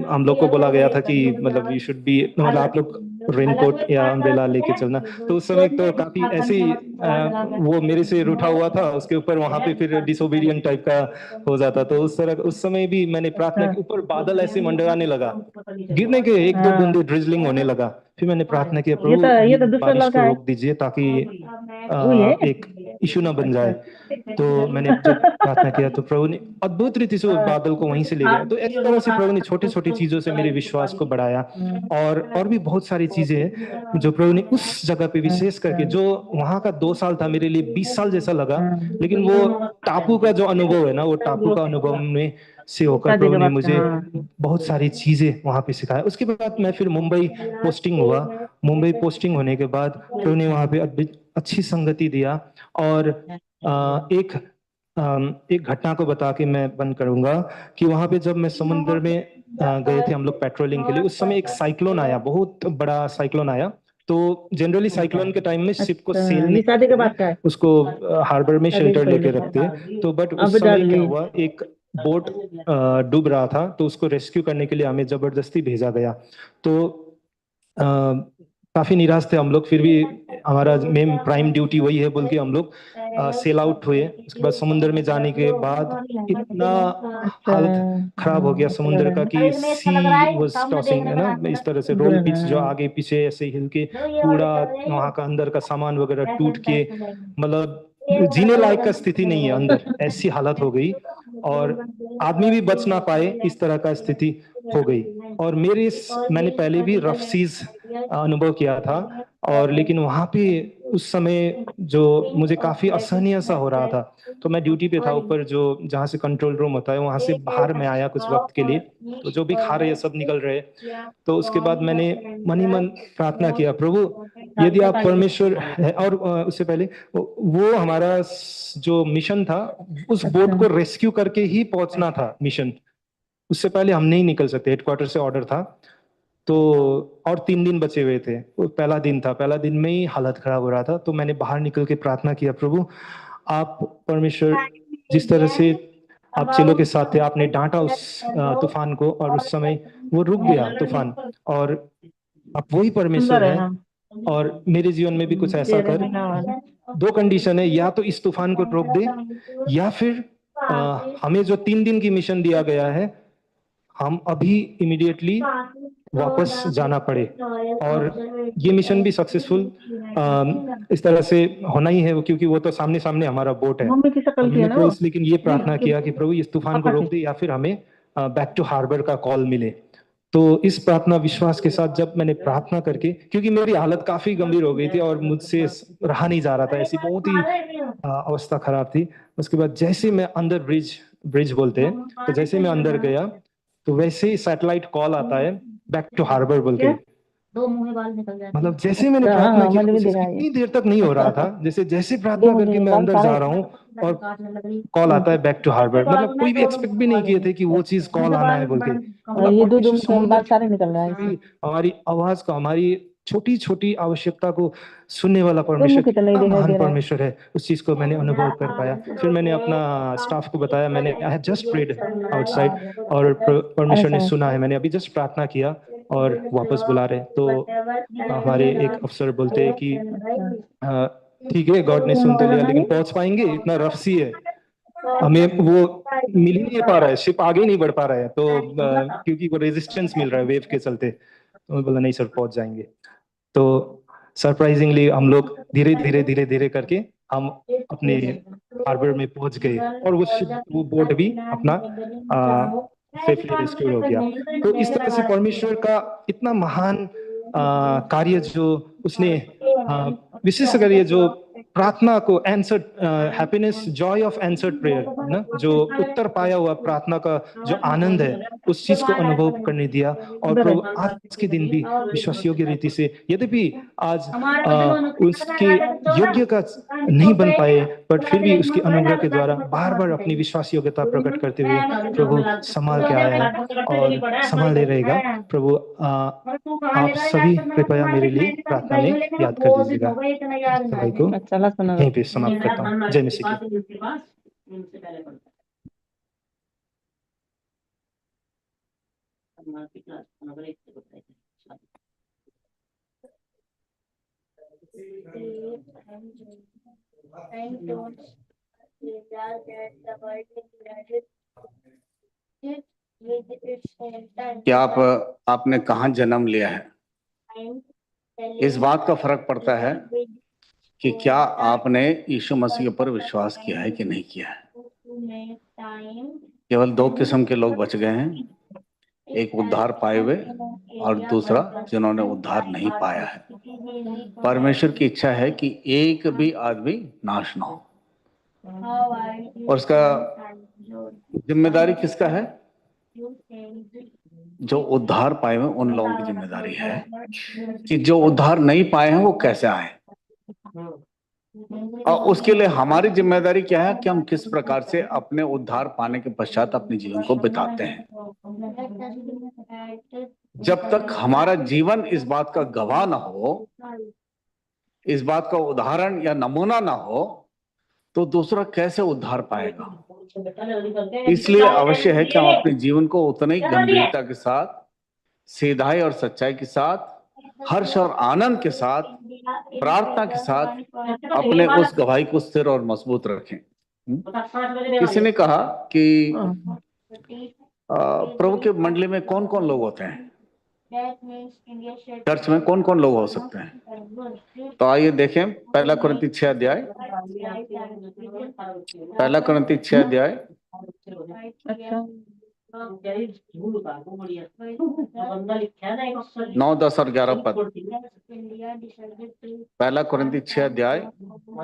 E: हम लोग को बोला गया था कि मतलब यू शुड बी, मतलब आप लोग रेनकोट या अम्ब्रेला लेके चलना। तो उस समय तो काफी ऐसे ही वो मेरे से रूठा हुआ था, उसके ऊपर वहां पे फिर डिसोबीडियंट टाइप का हो जाता। तो उस तरह उस समय भी मैंने प्रार्थना की, ऊपर बादल ऐसे मंडराने लगा, गिरने के एक दो बूंदे ड्रिजलिंग होने लगा। फिर मैंने प्रार्थना किया प्रभु बारिश को रोक दीजिए ताकि एक इशू ना बन जाए। तो मैंने जब प्रार्थना किया तो प्रभु ने अद्भुत रीति से उस बादल को वहीं से ले गया। तो इस तरह से प्रभु ने छोटी छोटी चीजों से मेरे विश्वास को बढ़ाया। और भी बहुत सारी चीजें हैं जो प्रभु ने उस जगह पे विशेष करके, जो वहां का 2 साल था मेरे लिए 20 साल जैसा लगा, लेकिन वो टापू का जो अनुभव है ना, वो टापू का अनुभव में से होकर प्रभु ने मुझे बहुत सारी चीजें वहां पे सिखाया। उसके बाद मैं फिर मुंबई पोस्टिंग हुआ। मुंबई पोस्टिंग होने के बाद प्रभु ने वहां पे अच्छी संगति दिया। और एक घटना को बता के मैं बंद करूंगा कि वहां पे जब मैं समुद्र में गए थे हम लोग पेट्रोलिंग के लिए, उस समय एक साइक्लोन आया, बहुत बड़ा साइक्लोन आया। तो जनरली साइक्लोन के टाइम में शिप को सेल नहीं शादी के बाद का उसको हार्बर में शेल्टर लेके रखते हैं। तो बट उस समय क्या हुआ, एक बोट डूब रहा था तो उसको रेस्क्यू करने के लिए हमें जबरदस्ती भेजा गया। तो काफी निराश थे हम लोग, फिर भी हमारा मेन प्राइम ड्यूटी वही है बोल के हम लोग सेल आउट हुए। उसके बाद समुद्र में जाने के बाद इतना हालत खराब हो गया समुद्र का कि सी वाज टॉसिंग, है ना, इस तरह से रोल पिच जो आगे पीछे ऐसे हिल के पूरा वहां का अंदर का सामान वगैरह टूट के, मतलब जीने लायक का स्थिति नहीं है अंदर, ऐसी हालत हो गई। और आदमी भी बच ना पाए, इस तरह का स्थिति हो गई। और मैंने पहले भी रफ सीज अनुभव किया था, और लेकिन वहां पे उस समय जो मुझे काफी असहनीय सा हो रहा था, तो मैं ड्यूटी पे था ऊपर, जो जहाँ से कंट्रोल रूम होता है, वहां से बाहर में आया कुछ वक्त के लिए। तो जो भी खा रहे सब निकल रहे। तो उसके बाद मैंने मन ही मन प्रार्थना किया, प्रभु यदि आप परमेश्वर है, और उससे पहले वो हमारा जो मिशन था, उस बोट को रेस्क्यू करके ही पहुंचना था मिशन, उससे पहले हम नहीं निकल सकते, हेडक्वार्टर से ऑर्डर था। तो और 3 दिन बचे हुए थे, वो पहला दिन था, पहला दिन में ही हालत खराब हो रहा था। तो मैंने बाहर निकल के प्रार्थना किया, प्रभु आप परमेश्वर जिस तरह से आप चेलों के साथ थे, आपने डांटा उस तूफान को, और उस समय वो रुक गया तूफान, और आप वही परमेश्वर हैं और मेरे जीवन में भी कुछ ऐसा कर। 2 कंडीशन है, या तो इस तूफान को रोक दे, या फिर हमें जो 3 दिन की मिशन दिया गया है हम अभी इमीडिएटली वापस जाना पड़े। और ये मिशन भी सक्सेसफुल इस तरह से होना ही है, क्योंकि वो तो सामने सामने हमारा बोट है। हमने तो लेकिन ये प्रार्थना किया कि प्रभु इस तूफान को रोक दे, या फिर हमें बैक टू हार्बर का कॉल मिले। तो इस प्रार्थना विश्वास के साथ जब मैंने प्रार्थना करके, क्योंकि मेरी हालत काफी गंभीर हो गई थी और मुझसे रहा नहीं जा रहा था, ऐसी बहुत ही अवस्था खराब थी। उसके बाद जैसे मैं अंदर ब्रिज बोलते हैं, तो जैसे मैं अंदर गया तो वैसे ही सैटेलाइट कॉल आता है बैक टू हार्बर बोल के।
G: 2 मुंह में बाल निकल जाते
E: मतलब जैसे मैंने प्रार्थना की, इतनी देर तक नहीं हो रहा था, जैसे प्रार्थना करके मैं अंदर जा रहा हूँ और कॉल आता है बैक टू हार्बर। मतलब कोई भी एक्सपेक्ट भी नहीं किए थे कि वो चीज कॉल आना है बोल के।
G: ये 2 बाल सारे निकल रहा है।
E: हमारी आवाज को, हमारी छोटी छोटी आवश्यकता को सुनने वाला परमेश्वर कितना महान परमेश्वर है, उस चीज को मैंने अनुभव कर पाया। फिर मैंने अपना स्टाफ को बताया, मैंने I have just prayed outside, और परमेश्वर ने सुना है, मैंने अभी जस्ट प्रार्थना किया और वापस बुला रहे। तो हमारे एक अफसर बोलते हैं कि ठीक है, गॉड ने सुन तो लिया, लेकिन पहुंच पाएंगे, इतना रफ सी है, हमें वो मिल ही नहीं पा रहा है, शिप आगे नहीं बढ़ पा रहा है, तो क्योंकि वो रेजिस्टेंस मिल रहा है वेव के चलते। तो बोला नहीं सर, पहुंच जाएंगे। तो सरप्राइजिंगली हम लोग धीरे धीरे करके हम अपने हार्बर में पहुंच गए, और वो बोट भी अपना सेफली रेस्क्यू हो गया। तो इस तरह से परमेश्वर का इतना महान कार्य जो उसने विशेषकर ये जो प्रार्थना को answered happiness, Joy of answered prayer ना, जो उत्तर पाया हुआ प्रार्थना का जो आनंद है, उस चीज को अनुभव करने दिया। और प्रभु आज के दिन भी विश्वास योग्य रीति से, यद्यपि आज उसके योग्य का नहीं बन पाए, बट फिर भी उसकी अनुग्रह के द्वारा बार बार अपनी विश्वास योग्यता प्रकट करते हुए प्रभु संभाल के आया है और संभाले रहेगा। प्रभु आप सभी कृपया मेरे लिए प्रार्थना में याद कर दीजिएगा। सभी को यहीं पे समाप्त करता हूँ। जय मसीह की।
A: क्या आपने कहाँ जन्म लिया है, इस बात का फर्क पड़ता है कि क्या आपने यीशु मसीह पर विश्वास किया है कि नहीं किया है। केवल 2 किस्म के लोग बच गए हैं, एक उद्धार पाए हुए और दूसरा जिन्होंने उद्धार नहीं पाया है। परमेश्वर की इच्छा है कि एक भी आदमी नाश ना हो, और उसका जिम्मेदारी किसका है? जो उद्धार पाए हुए उन लोगों की जिम्मेदारी है कि जो उद्धार नहीं पाए हैं वो कैसे आए, और उसके लिए हमारी जिम्मेदारी क्या है कि हम किस प्रकार से अपने उद्धार पाने के पश्चात अपने जीवन को बिताते हैं। जब तक हमारा जीवन इस बात का गवाह ना हो, इस बात का उदाहरण या नमूना ना हो, तो दूसरा कैसे उद्धार पाएगा। इसलिए अवश्य है कि हम अपने जीवन को उतने ही गंभीरता के साथ, सीधाई और सच्चाई के साथ, हर्ष और आनंद के साथ, प्रार्थना के साथ अपने उस गवाही को स्थिर और मजबूत रखें। किसी ने कहा कि प्रभु के मंडली में कौन कौन लोग होते हैं, चर्च में कौन कौन लोग हो सकते हैं। तो आइए देखें 1 कुरिन्थी 6 अध्याय, 1 कुरिन्थी 6 अध्याय 9, 10 और 11 पद। 1 कुरिन्थी 6 अध्याय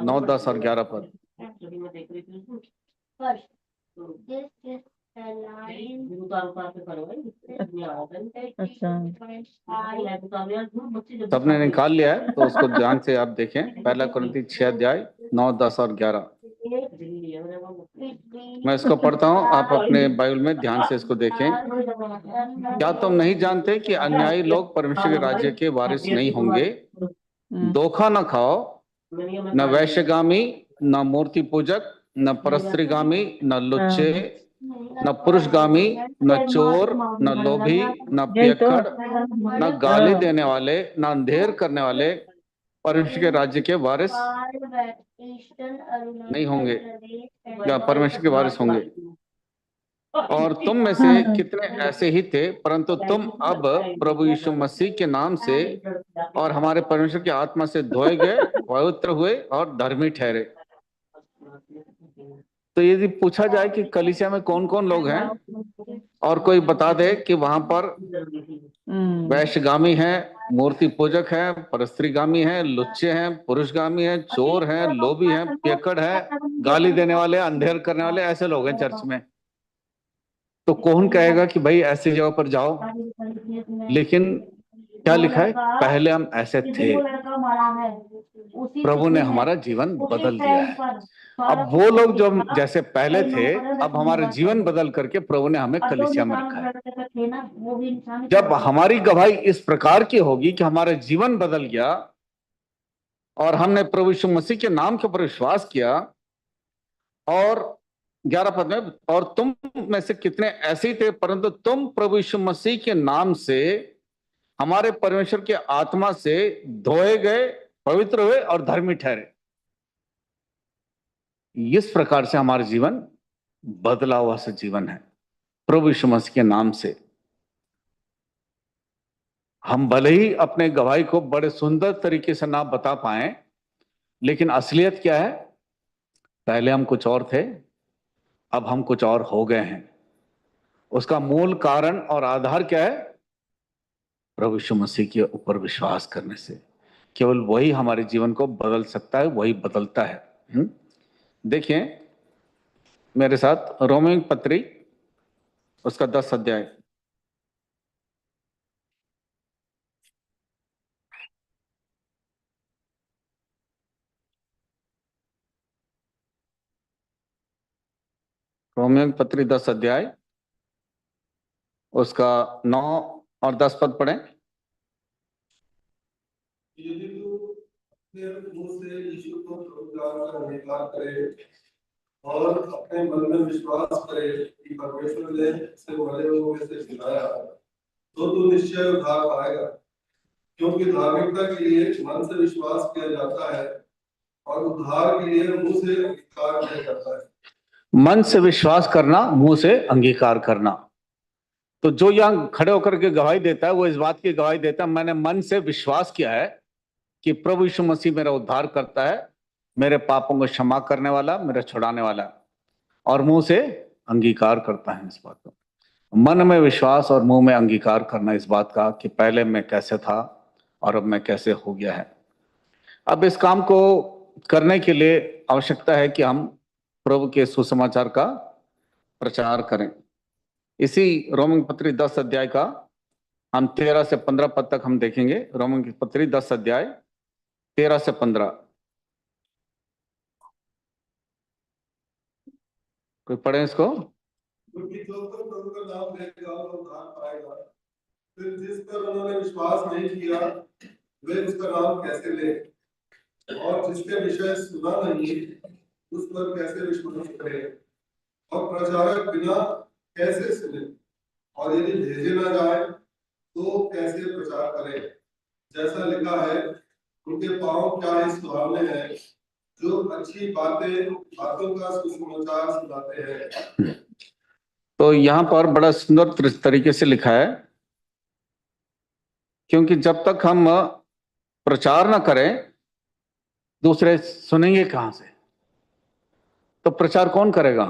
A: 9, 10 और 11 पद। सबने निकाल लिया है तो उसको ध्यान से आप देखें। 1 कुरिन्थी 6 अध्याय 9, 10 और 11। मैं इसको पढ़ता हूँ, आप अपने बाइबल में ध्यान से इसको देखें। क्या तुम नहीं जानते कि अन्यायी लोग परमेश्वर के राज्य के वारिस नहीं होंगे? धोखा न खाओ, न वैश्यगामी, न मूर्ति पूजक, न परस्त्रीगामी, न लुच्चे, न पुरुषगामी, न चोर, न लोभी, न पियक्कड़, न गाली देने वाले, न अंधेर करने वाले, परमेश्वर के राज्य के वारिस नहीं होंगे या परमेश्वर के वारिस होंगे। और तुम में से कितने ऐसे ही थे, परंतु तुम अब प्रभु यीशु मसीह के नाम से और हमारे परमेश्वर की आत्मा से धोए गए, पवित्र हुए और धर्मी ठहरे। तो यदि पूछा जाए कि कलीसिया में कौन कौन लोग हैं, और कोई बता दे कि वहां पर वैश्यगामी है, मूर्ति पूजक है, परस्त्रीगामी है, लुच्चे हैं, पुरुषगामी है, चोर हैं, लोभी हैं, पियक्कड़ है, गाली देने वाले, अंधेर करने वाले, ऐसे लोग हैं चर्च में, तो कौन कहेगा कि भाई ऐसी जगह पर जाओ? लेकिन क्या लिखा है? पहले हम ऐसे थे, प्रभु ने हमारा जीवन बदल दिया है। अब वो लोग जो जैसे पहले थे, अब हमारा जीवन बदल करके प्रभु ने हमें कलीसिया में रखा है। जब हमारी गवाही इस प्रकार की होगी कि हमारा जीवन बदल गया और हमने प्रभु यीशु मसीह के नाम के ऊपर विश्वास किया, और 11 पद में, और तुम में से कितने ऐसे ही थे, परंतु तुम प्रभु यीशु मसीह के नाम से हमारे परमेश्वर के आत्मा से धोए गए, पवित्र हुए और धर्मी ठहरे। इस प्रकार से हमारा जीवन बदला हुआ से जीवन है प्रभु यीशु मसीह के नाम से। हम भले ही अपने गवाही को बड़े सुंदर तरीके से ना बता पाए, लेकिन असलियत क्या है? पहले हम कुछ और थे, अब हम कुछ और हो गए हैं। उसका मूल कारण और आधार क्या है? प्रभु यीशु मसीह के ऊपर विश्वास करने से। केवल वही हमारे जीवन को बदल सकता है, वही बदलता है। देखिए मेरे साथ रोमियो पत्री उसका 10 अध्याय। रोमियो पत्री 10 अध्याय उसका 9 और 10 पद पढ़ें।
F: यदि तू अपने मुंह से यीशु को प्रभु का अंगीकार करे और अपने मन में विश्वास करे कि परमेश्वर ने उसे मरे हुओं में से जिलाया, तो तू निश्चय उद्धार पाएगा। क्योंकि धार्मिकता के लिए मन से विश्वास किया जाता है और उद्धार के लिए मुंह से अंगीकार किया जाता है।
A: मन से विश्वास करना, मुंह से अंगीकार करना। तो जो यहां खड़े होकर के गवाही देता है, वो इस बात की गवाही देता है, मैंने मन से विश्वास किया है कि प्रभु यीशु मसीह मेरा उद्धार करता है, मेरे पापों को क्षमा करने वाला, मेरा छुड़ाने वाला, और मुंह से अंगीकार करता है इस बात को। मन में विश्वास और मुंह में अंगीकार करना इस बात का कि पहले मैं कैसे था और अब मैं कैसे हो गया है। अब इस काम को करने के लिए आवश्यकता है कि हम प्रभु के सुसमाचार का प्रचार करें। इसी रोमियो पत्री 10 अध्याय का हम 13 से 15 पद तक हम देखेंगे। रोमियो पत्री 10 अध्याय 13 से 15। कोई पढ़े इसको?
F: क्योंकि जो कोई प्रभु का नाम लेगा वो उद्धार पाएगा। फिर जिस पर उन्होंने विश्वास नहीं किया, वे उसका नाम कैसे ले? और जिसके विषय सुना नहीं, उस पर कैसे विश्वास करें? और प्रचारक बिना कैसे सुने? और यदि भेजे ना जाए तो कैसे प्रचार करें? जैसा लिखा है, उनके पांव क्या ही सुहावने हैं जो अच्छी बातों का सुसमाचार सुनाते हैं।
A: तो यहाँ पर बड़ा सुंदर तरीके से लिखा है, क्योंकि जब तक हम प्रचार ना करें, दूसरे सुनेंगे कहां से? तो प्रचार कौन करेगा?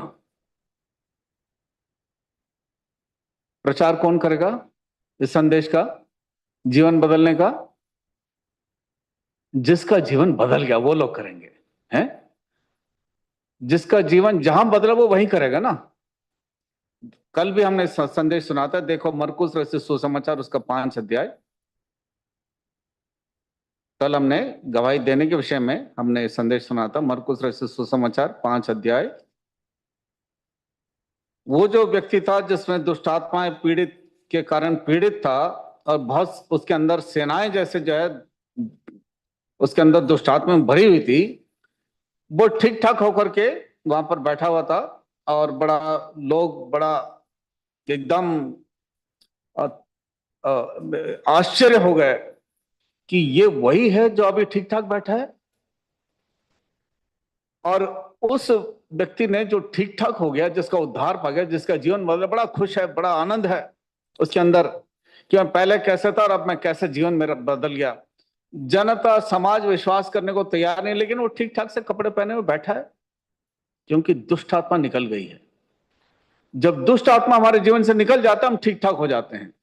A: प्रचार कौन करेगा इस संदेश का, जीवन बदलने का? जिसका जीवन बदल गया वो लोग करेंगे, हैं? जिसका जीवन जहां बदला वो वही करेगा ना। कल भी हमने संदेश सुना था, देखो मरकुस रचित सुसमाचार उसका 5 अध्याय। कल हमने गवाही देने के विषय में हमने संदेश सुना था, मरकुस रचित सुसमाचार 5 अध्याय। वो जो व्यक्ति था जिसमें दुष्टात्माएं पीड़ित के कारण पीड़ित था, और बहुत उसके अंदर सेनाएं जैसे जो है उसके अंदर दुष्टात्मा भरी हुई थी, वो ठीक ठाक होकर के वहां पर बैठा हुआ था, और लोग बड़ा एकदम आश्चर्य हो गए कि ये वही है जो अभी ठीक ठाक बैठा है, और उस व्यक्ति ने जो ठीक ठाक हो गया, जिसका उद्धार पा गया, जिसका जीवन बदला, बड़ा खुश है, बड़ा आनंद है उसके अंदर कि मैं पहले कैसे था और अब मैं कैसे, जीवन मेरा बदल गया। जनता समाज विश्वास करने को तैयार नहीं, लेकिन वो ठीक ठाक से कपड़े पहने हुए बैठा है, क्योंकि दुष्ट आत्मा निकल गई है। जब दुष्ट आत्मा हमारे जीवन से निकल जाता है, हम ठीक ठाक हो जाते हैं।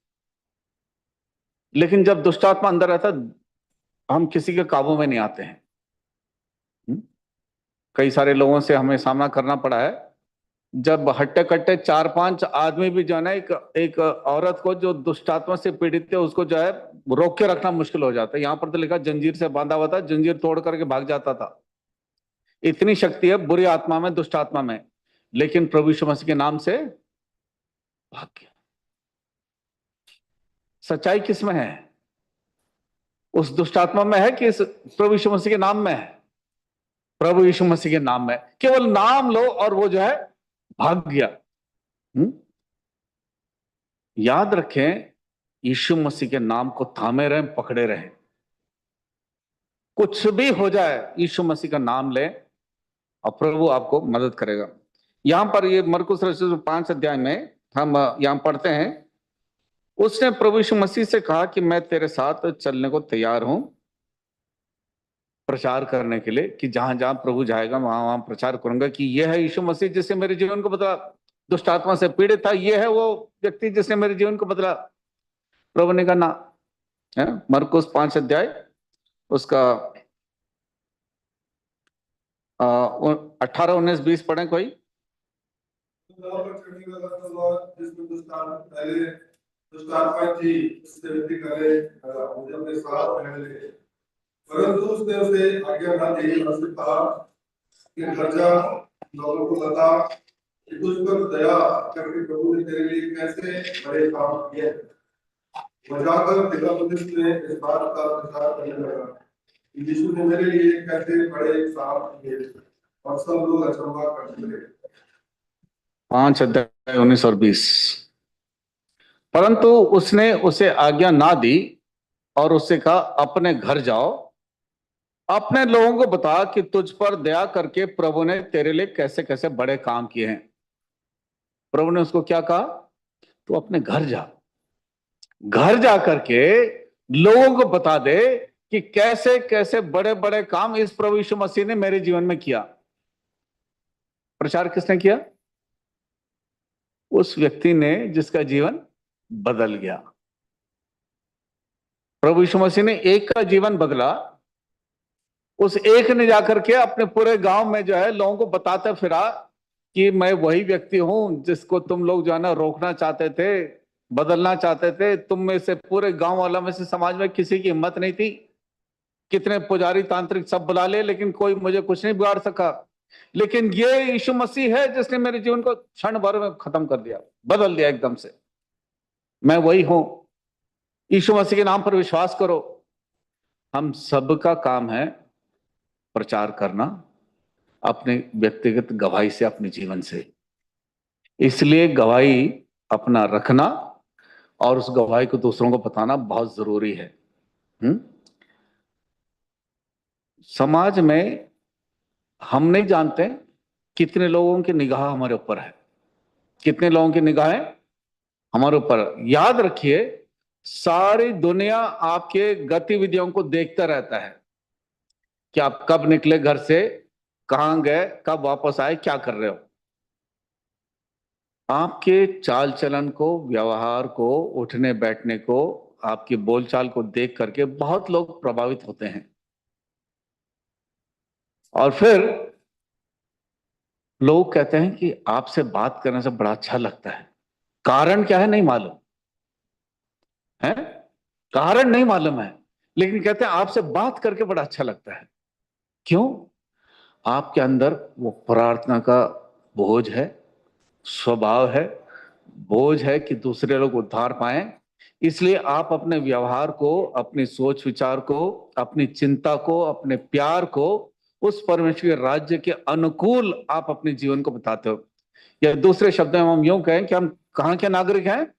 A: लेकिन जब दुष्ट आत्मा अंदर रहता, हम किसी के काबू में नहीं आते हैं। कई सारे लोगों से हमें सामना करना पड़ा है, जब हट्टे कट्टे 4-5 आदमी भी जो है ना, एक औरत को जो दुष्ट आत्मा से पीड़ित है, उसको जो है रोक के रखना मुश्किल हो जाता है। यहां पर तो लिखा जंजीर से बांधा हुआ था, जंजीर तोड़ करके भाग जाता था। इतनी शक्ति है बुरी आत्मा में, दुष्ट आत्मा में, लेकिन प्रभु यीशु मसीह के नाम से भाग गया। सच्चाई किस में है? उस दुष्ट आत्मा में है कि इस प्रभु यीशु मसीह के नाम में है? प्रभु यीशु मसीह के नाम में। केवल नाम लो और वो जो है भाग गया। याद रखें, यीशु मसीह के नाम को थामे रहें, पकड़े रहें। कुछ भी हो जाए, यीशु मसीह का नाम ले और प्रभु आपको मदद करेगा। यहां पर ये मरकुस रसूल 5 अध्याय में हम यहां पढ़ते हैं, उसने प्रभु यीशु मसीह से कहा कि मैं तेरे साथ चलने को तैयार हूं प्रचार करने के लिए, कि जहां जहां प्रभु जाएगा वहां वहां प्रचार करूंगा कि यह है यीशु मसीह जिससे मेरे जीवन को बदला। दुष्ट आत्मा से पीड़ित था, यह है वो व्यक्ति जिसने मेरे जीवन को बदला। प्रभु ने कहा ना, है मरकुस 5 अध्याय उसका 18, 19, 20 पढ़े कोई।
F: जिसमें दुष्ट आत्मा थी, उससे विनती करे मुझे अपने साथ रहने दे। परंतु उसने उसे आज्ञा न दी। उसने कहा कि घर जा, लोगों को बता कि तुझ पर दया करके प्रभु ने तेरे लिए कैसे बड़े काम किए। वह जाकर दिकापुलिस में इस बात का प्रचार करने लगा कि यीशु ने मेरे लिए कैसे बड़े काम किए, और सब लोग अचंभा करते रहे।
A: 5 अध्याय 19 और 20। परंतु उसने उसे आज्ञा ना दी और उससे कहा अपने घर जाओ, अपने लोगों को बता कि तुझ पर दया करके प्रभु ने तेरे लिए कैसे कैसे बड़े काम किए हैं। प्रभु ने उसको क्या कहा? तू अपने घर जा, घर जा करके लोगों को बता दे कि कैसे कैसे बड़े बड़े काम इस प्रभु यीशु मसीह ने मेरे जीवन में किया। प्रचार किसने किया? उस व्यक्ति ने जिसका जीवन बदल गया। प्रभु यीशु मसीह ने एक का जीवन बदला, उस एक ने जाकर के अपने पूरे गांव में जो है लोगों को बताता फिरा कि मैं वही व्यक्ति हूं जिसको तुम लोग जो है ना रोकना चाहते थे, बदलना चाहते थे। तुम में से पूरे गांव वाला में से समाज में किसी की हिम्मत नहीं थी। कितने पुजारी तांत्रिक सब बुला ले, लेकिन कोई मुझे कुछ नहीं बिगाड़ सका। लेकिन ये यीशु मसीह है जिसने मेरे जीवन को क्षण भर में खत्म कर दिया, बदल दिया एकदम से। मैं वही हूं। यीशु मसीह के नाम पर विश्वास करो। हम सबका काम है प्रचार करना, अपने व्यक्तिगत गवाही से, अपने जीवन से। इसलिए गवाही अपना रखना और उस गवाही को दूसरों को बताना बहुत जरूरी है। समाज में हम नहीं जानते कितने लोगों की निगाह हमारे ऊपर है, कितने लोगों की निगाहें हमारे ऊपर। याद रखिए, सारी दुनिया आपके गतिविधियों को देखता रहता है कि आप कब निकले घर से, कहां गए, कब वापस आए, क्या कर रहे हो। आपके चाल चलन को, व्यवहार को, उठने बैठने को, आपकी बोलचाल को देख करके बहुत लोग प्रभावित होते हैं, और फिर लोग कहते हैं कि आपसे बात करने से बड़ा अच्छा लगता है। कारण क्या है नहीं मालूम है, कारण नहीं मालूम है, लेकिन कहते हैं आपसे बात करके बड़ा अच्छा लगता है। क्यों? आपके अंदर वो प्रार्थना का बोझ है, स्वभाव है, बोझ है कि दूसरे लोग उद्धार पाएं। इसलिए आप अपने व्यवहार को, अपनी सोच विचार को, अपनी चिंता को, अपने प्यार को उस परमेश्वर के राज्य के अनुकूल आप अपने जीवन को बताते हो। या दूसरे शब्दों में हम यूं कहें कि हम कहां के नागरिक हैं?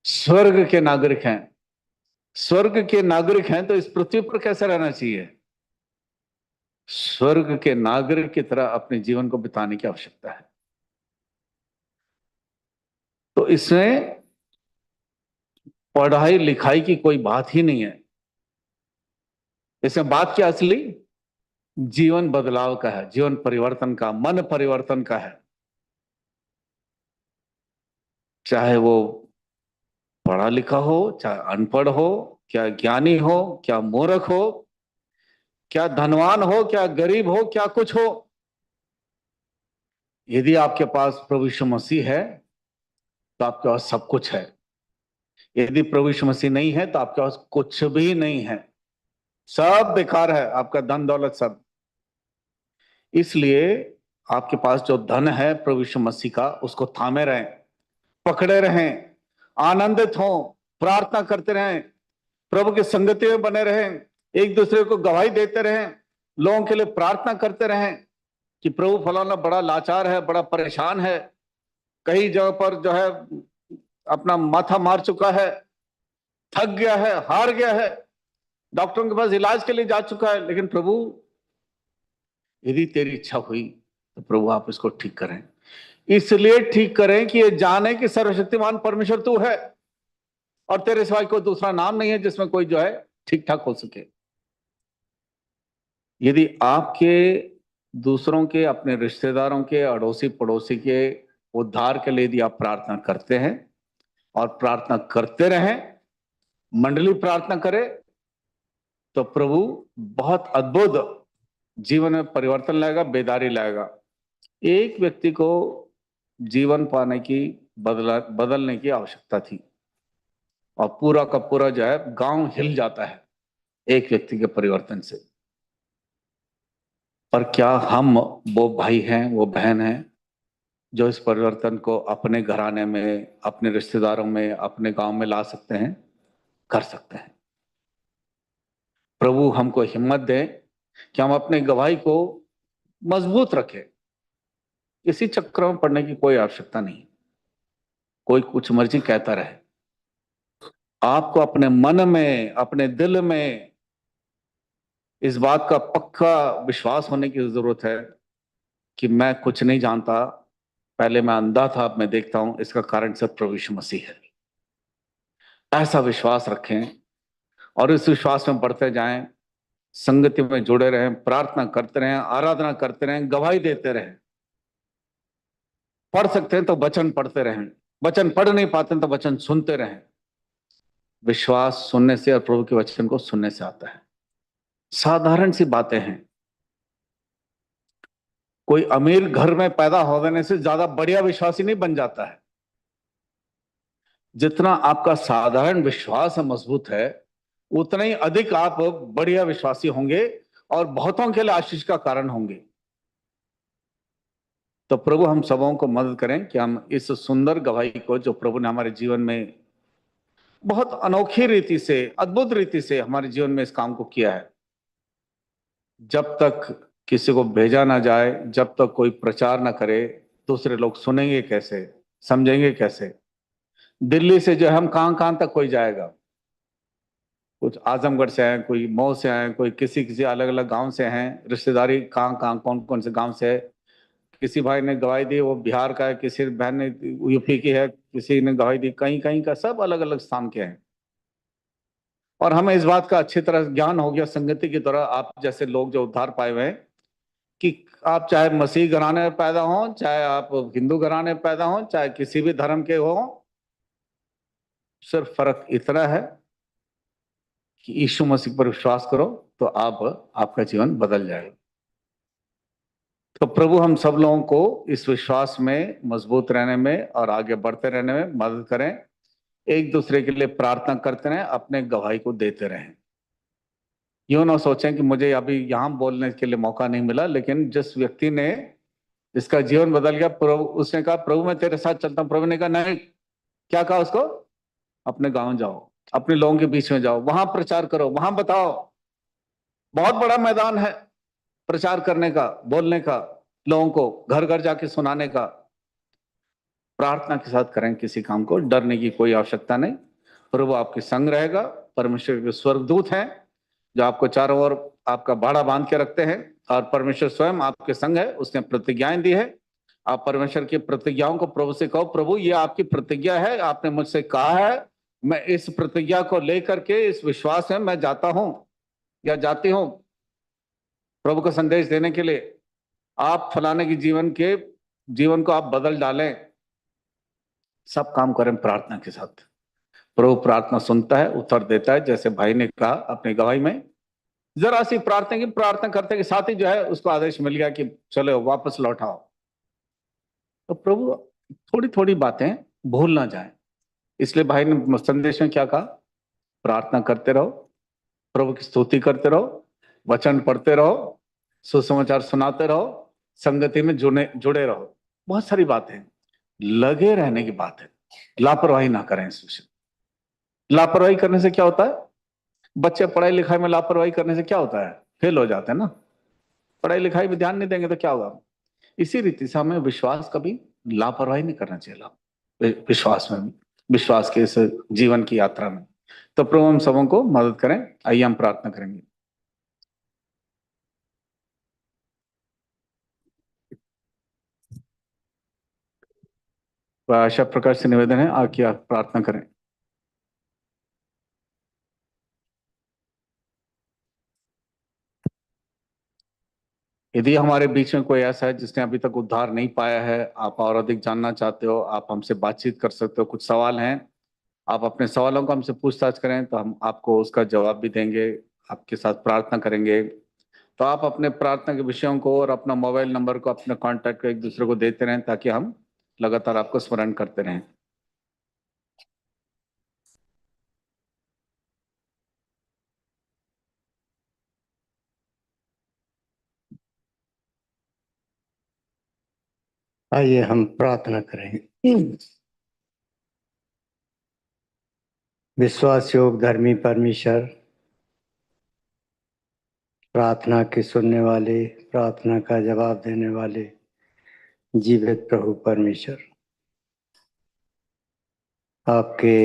A: स्वर्ग के नागरिक हैं। स्वर्ग के नागरिक हैं तो इस पृथ्वी पर कैसे रहना चाहिए? स्वर्ग के नागरिक की तरह अपने जीवन को बिताने की आवश्यकता है। तो इसमें पढ़ाई लिखाई की कोई बात ही नहीं है। इसमें बात क्या असली जीवन बदलाव का है, जीवन परिवर्तन का, मन परिवर्तन का है। चाहे वो पढ़ा लिखा हो, चाहे अनपढ़ हो, क्या ज्ञानी हो, क्या मूर्ख हो, क्या धनवान हो, क्या गरीब हो, क्या कुछ हो, यदि आपके पास प्रभु यीशु मसीह है तो आपके पास सब कुछ है। यदि प्रभु यीशु मसीह नहीं है तो आपके पास कुछ भी नहीं है, सब बेकार है, आपका धन दौलत सब। इसलिए आपके पास जो धन है प्रभु यीशु मसीह का, उसको थामे रहें, पकड़े रहें, आनंदित हों, प्रार्थना करते रहें, प्रभु की संगति में बने रहें, एक दूसरे को गवाही देते रहें, लोगों के लिए प्रार्थना करते रहें कि प्रभु फलाना बड़ा लाचार है, बड़ा परेशान है, कई जगह पर जो है अपना माथा मार चुका है, थक गया है, हार गया है, डॉक्टरों के पास इलाज के लिए जा चुका है, लेकिन प्रभु यदि तेरी इच्छा हुई तो प्रभु आप इसको ठीक करें। इसलिए ठीक करें कि ये जाने कि सर्वशक्तिमान परमेश्वर तू है और तेरे सिवाय कोई दूसरा नाम नहीं है जिसमें कोई जो है ठीक ठाक हो सके। यदि आपके दूसरों के, अपने रिश्तेदारों के, अड़ोसी पड़ोसी के उद्धार के लिए यदि आप प्रार्थना करते हैं और प्रार्थना करते रहें, मंडली प्रार्थना करे, तो प्रभु बहुत अद्भुत जीवन में परिवर्तन लाएगा, बेदारी लाएगा। एक व्यक्ति को जीवन पाने की, बदलने की आवश्यकता थी और पूरा का पूरा जो है गांव हिल जाता है एक व्यक्ति के परिवर्तन से। पर क्या हम वो भाई हैं, वो बहन हैं जो इस परिवर्तन को अपने घराने में, अपने रिश्तेदारों में, अपने गांव में ला सकते हैं? कर सकते हैं। प्रभु हमको हिम्मत दे कि हम अपने गवाही को मजबूत रखें। इसी चक्कर में पड़ने की कोई आवश्यकता नहीं। कोई कुछ मर्जी कहता रहे, आपको अपने मन में, अपने दिल में इस बात का पक्का विश्वास होने की जरूरत है कि मैं कुछ नहीं जानता, पहले मैं अंधा था, अब मैं देखता हूं, इसका कारण सिर्फ प्रभु यीशु मसीह है। ऐसा विश्वास रखें और इस विश्वास में बढ़ते जाएं, संगति में जुड़े रहें, प्रार्थना करते रहें, आराधना करते रहें, गवाही देते रहें। पढ़ सकते हैं तो वचन पढ़ते रहें, वचन पढ़ नहीं पाते हैं तो वचन सुनते रहें। विश्वास सुनने से और प्रभु के वचन को सुनने से आता है। साधारण सी बातें हैं। कोई अमीर घर में पैदा होने से ज्यादा बढ़िया विश्वासी नहीं बन जाता है। जितना आपका साधारण विश्वास मजबूत है, उतना ही अधिक आप बढ़िया विश्वासी होंगे और बहुतों के लिए आशीष का कारण होंगे। तो प्रभु हम सबों को मदद करें कि हम इस सुंदर गवाही को, जो प्रभु ने हमारे जीवन में बहुत अनोखी रीति से, अद्भुत रीति से हमारे जीवन में इस काम को किया है, जब तक किसी को भेजा ना जाए, जब तक कोई प्रचार ना करे, दूसरे लोग सुनेंगे कैसे, समझेंगे कैसे? दिल्ली से जो है हम कहां तक कोई जाएगा। कुछ आजमगढ़ से हैं, कोई मऊ से हैं, कोई किसी अलग अलग गांव से हैं, रिश्तेदारी कहां कौन से गांव से है। किसी भाई ने गवाही दी वो बिहार का है, किसी बहन ने यूपी की है, किसी ने गवाही दी कहीं का, सब अलग अलग स्थान के हैं। और हमें इस बात का अच्छी तरह ज्ञान हो गया संगति की तरह, आप जैसे लोग जो उद्धार पाए हुए हैं, कि आप चाहे मसीह घराने में पैदा हो, चाहे आप हिंदू घराने में पैदा हो, चाहे किसी भी धर्म के हो, सिर्फ फर्क इतना है कि यीशु मसीह पर विश्वास करो तो आपका जीवन बदल जाएगा। तो प्रभु हम सब लोगों को इस विश्वास में मजबूत रहने में और आगे बढ़ते रहने में मदद करें। एक दूसरे के लिए प्रार्थना करते रहें, अपने गवाही को देते रहें। यूं ना सोचें कि मुझे अभी यहां बोलने के लिए मौका नहीं मिला, लेकिन जिस व्यक्ति ने, जिसका जीवन बदल गया, प्रभु, उसने कहा प्रभु मैं तेरे साथ चलता हूं। प्रभु ने कहा नहीं। क्या कहा उसको? अपने गांव जाओ, अपने लोगों के बीच में जाओ, वहां प्रचार करो, वहां बताओ। बहुत बड़ा मैदान है प्रचार करने का, बोलने का, लोगों को घर घर जाके सुनाने का। प्रार्थना के साथ करें किसी काम को, डरने की कोई आवश्यकता नहीं। प्रभु आपके संग रहेगा परमेश्वर के स्वर्गदूत हैं जो आपको चारों ओर आपका बाड़ा बांध के रखते हैं, और परमेश्वर स्वयं आपके संग है, उसने प्रतिज्ञाएं दी है। आप परमेश्वर की प्रतिज्ञाओं को प्रभु से कहो, प्रभु ये आपकी प्रतिज्ञा है, आपने मुझसे कहा है, मैं इस प्रतिज्ञा को लेकर के इस विश्वास में मैं जाता हूं या जाती हूं प्रभु को संदेश देने के लिए। आप फलाने की जीवन को आप बदल डालें। सब काम करें प्रार्थना के साथ। प्रभु प्रार्थना सुनता है, उत्तर देता है, जैसे भाई ने कहा अपनी गवाही में। जरा सी प्रार्थना करते के साथ ही जो है उसको आदेश मिल गया कि चलो वापस लौटाओ। तो प्रभु थोड़ी थोड़ी बातें भूल ना जाए, इसलिए भाई ने संदेश में क्या कहा, प्रार्थना करते रहो, प्रभु की स्तुति करते रहो, वचन पढ़ते रहो, सुसमाचार सुनाते रहो, संगति में जुड़े रहो। बहुत सारी बातें, लगे रहने की बात है, लापरवाही ना करें इस विषय। लापरवाही करने से क्या होता है, बच्चे पढ़ाई लिखाई में लापरवाही करने से क्या होता है, फेल हो जाते हैं ना। पढ़ाई लिखाई में ध्यान नहीं देंगे तो क्या होगा। इसी रीति से हमें विश्वास कभी लापरवाही नहीं करना चाहिए, विश्वास में, विश्वास के इस जीवन की यात्रा में। तो प्रभु हम सबों को मदद करें। आइए हम प्रार्थना करेंगे। आशा प्रकाश से निवेदन है आके आप प्रार्थना करें। यदि हमारे बीच में कोई ऐसा है जिसने अभी तक उद्धार नहीं पाया है, आप और अधिक जानना चाहते हो, आप हमसे बातचीत कर सकते हो। कुछ सवाल हैं, आप अपने सवालों को हमसे पूछताछ करें तो हम आपको उसका जवाब भी देंगे, आपके साथ प्रार्थना करेंगे। तो आप अपने प्रार्थना के विषयों को और अपना मोबाइल नंबर को, अपने कॉन्टैक्ट को एक दूसरे को देते रहें ताकि हम लगातार आपको स्मरण करते रहें।
H: आइए हम प्रार्थना करेंगे। विश्वास योग धर्मी परमेश्वर, प्रार्थना के सुनने वाले, प्रार्थना का जवाब देने वाले जीवित प्रभु परमेश्वर, आपके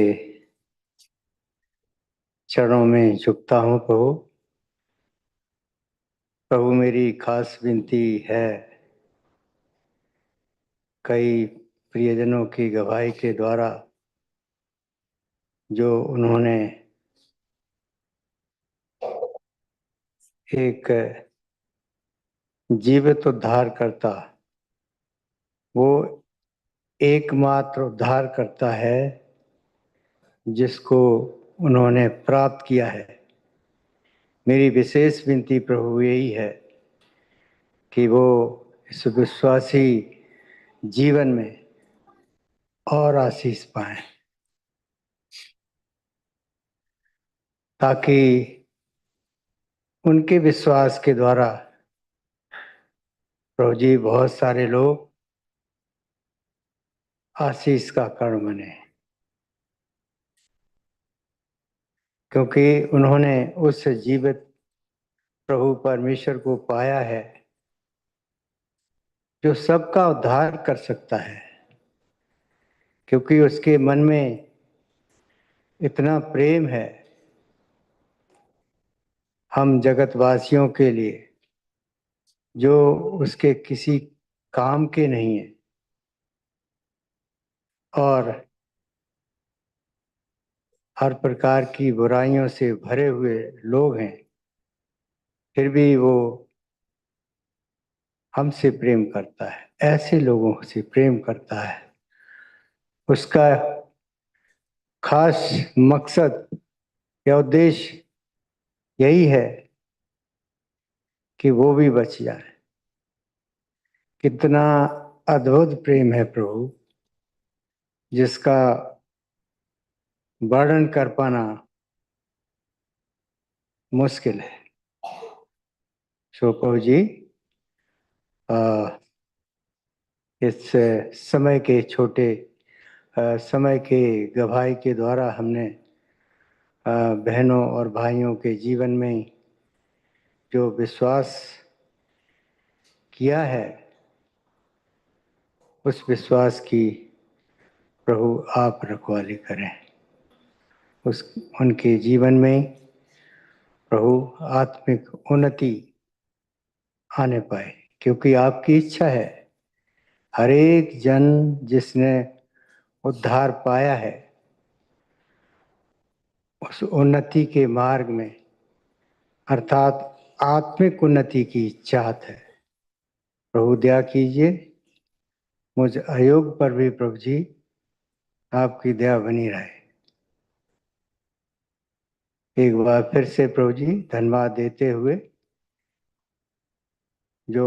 H: चरणों में झुकता हूँ प्रभु। प्रभु मेरी खास विनती है, कई प्रियजनों की गवाही के द्वारा जो उन्होंने एक जीवित उद्धारकर्ता, वो एकमात्र उद्धारकर्ता है जिसको उन्होंने प्राप्त किया है। मेरी विशेष विनती प्रभु यही है कि वो इस विश्वासी जीवन में और आशीष पाएं, ताकि उनके विश्वास के द्वारा प्रभु जी बहुत सारे लोग आशीष का कारण बने, क्योंकि उन्होंने उस जीवित प्रभु परमेश्वर को पाया है जो सबका उद्धार कर सकता है। क्योंकि उसके मन में इतना प्रेम है हम जगतवासियों के लिए जो उसके किसी काम के नहीं है, और हर प्रकार की बुराइयों से भरे हुए लोग हैं, फिर भी वो हमसे प्रेम करता है, ऐसे लोगों से प्रेम करता है। उसका खास मकसद या उद्देश्य यही है कि वो भी बच जाए। कितना अद्भुत प्रेम है प्रभु, जिसका वर्णन कर पाना मुश्किल है। सो प्रभु जी, इस समय के छोटे समय के गवाही के द्वारा हमने बहनों और भाइयों के जीवन में जो विश्वास किया है, उस विश्वास की प्रभु आप रखवाली करें। उनके जीवन में प्रभु आत्मिक उन्नति आने पाए, क्योंकि आपकी इच्छा है हर एक जन जिसने उद्धार पाया है उस उन्नति के मार्ग में अर्थात आत्मिक उन्नति की चाहत है। प्रभु दया कीजिए मुझ अयोग पर भी प्रभु जी आपकी दया बनी रहे। एक बार फिर से प्रभु जी धन्यवाद देते हुए जो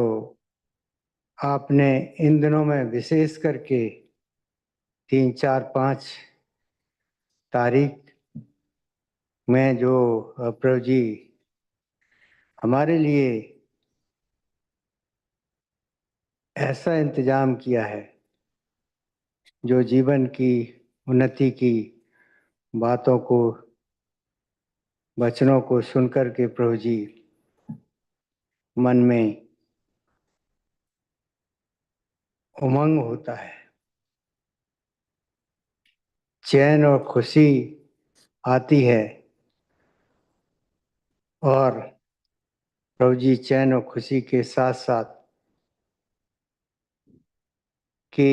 H: आपने इन दिनों में विशेष करके 3, 4, 5 तारीख में जो प्रभु जी हमारे लिए ऐसा इंतजाम किया है, जो जीवन की उन्नति की बातों को वचनों को सुनकर के प्रभु जी मन में उमंग होता है, चैन और खुशी आती है। और प्रभु जी चैन और खुशी के साथ साथ कि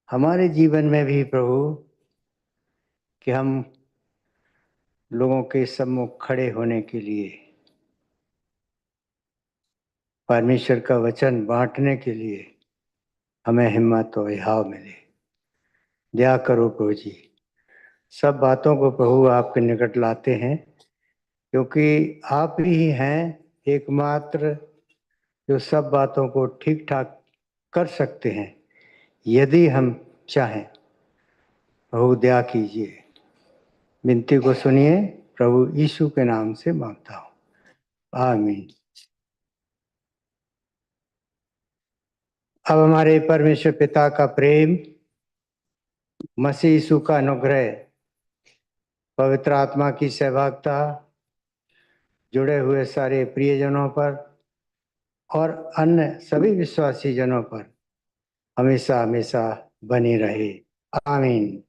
H: हमारे जीवन में भी प्रभु कि हम लोगों के सम्मुख खड़े होने के लिए, परमेश्वर का वचन बांटने के लिए हमें हिम्मत और हियाव मिले। दया करो प्रभु जी। सब बातों को प्रभु आपके निकट लाते हैं, क्योंकि आप ही हैं एकमात्र जो सब बातों को ठीक ठाक कर सकते हैं, यदि हम चाहें। प्रभु दया कीजिए। विनती को सुनिए, प्रभु यीशु के नाम से मांगता हूँ, आमीन। अब हमारे परमेश्वर पिता का प्रेम, मसीह यीशु का अनुग्रह, पवित्र आत्मा की सहभागिता जुड़े हुए सारे प्रियजनों पर और अन्य सभी विश्वासी जनों पर हमेशा हमेशा बनी रहे, आमीन।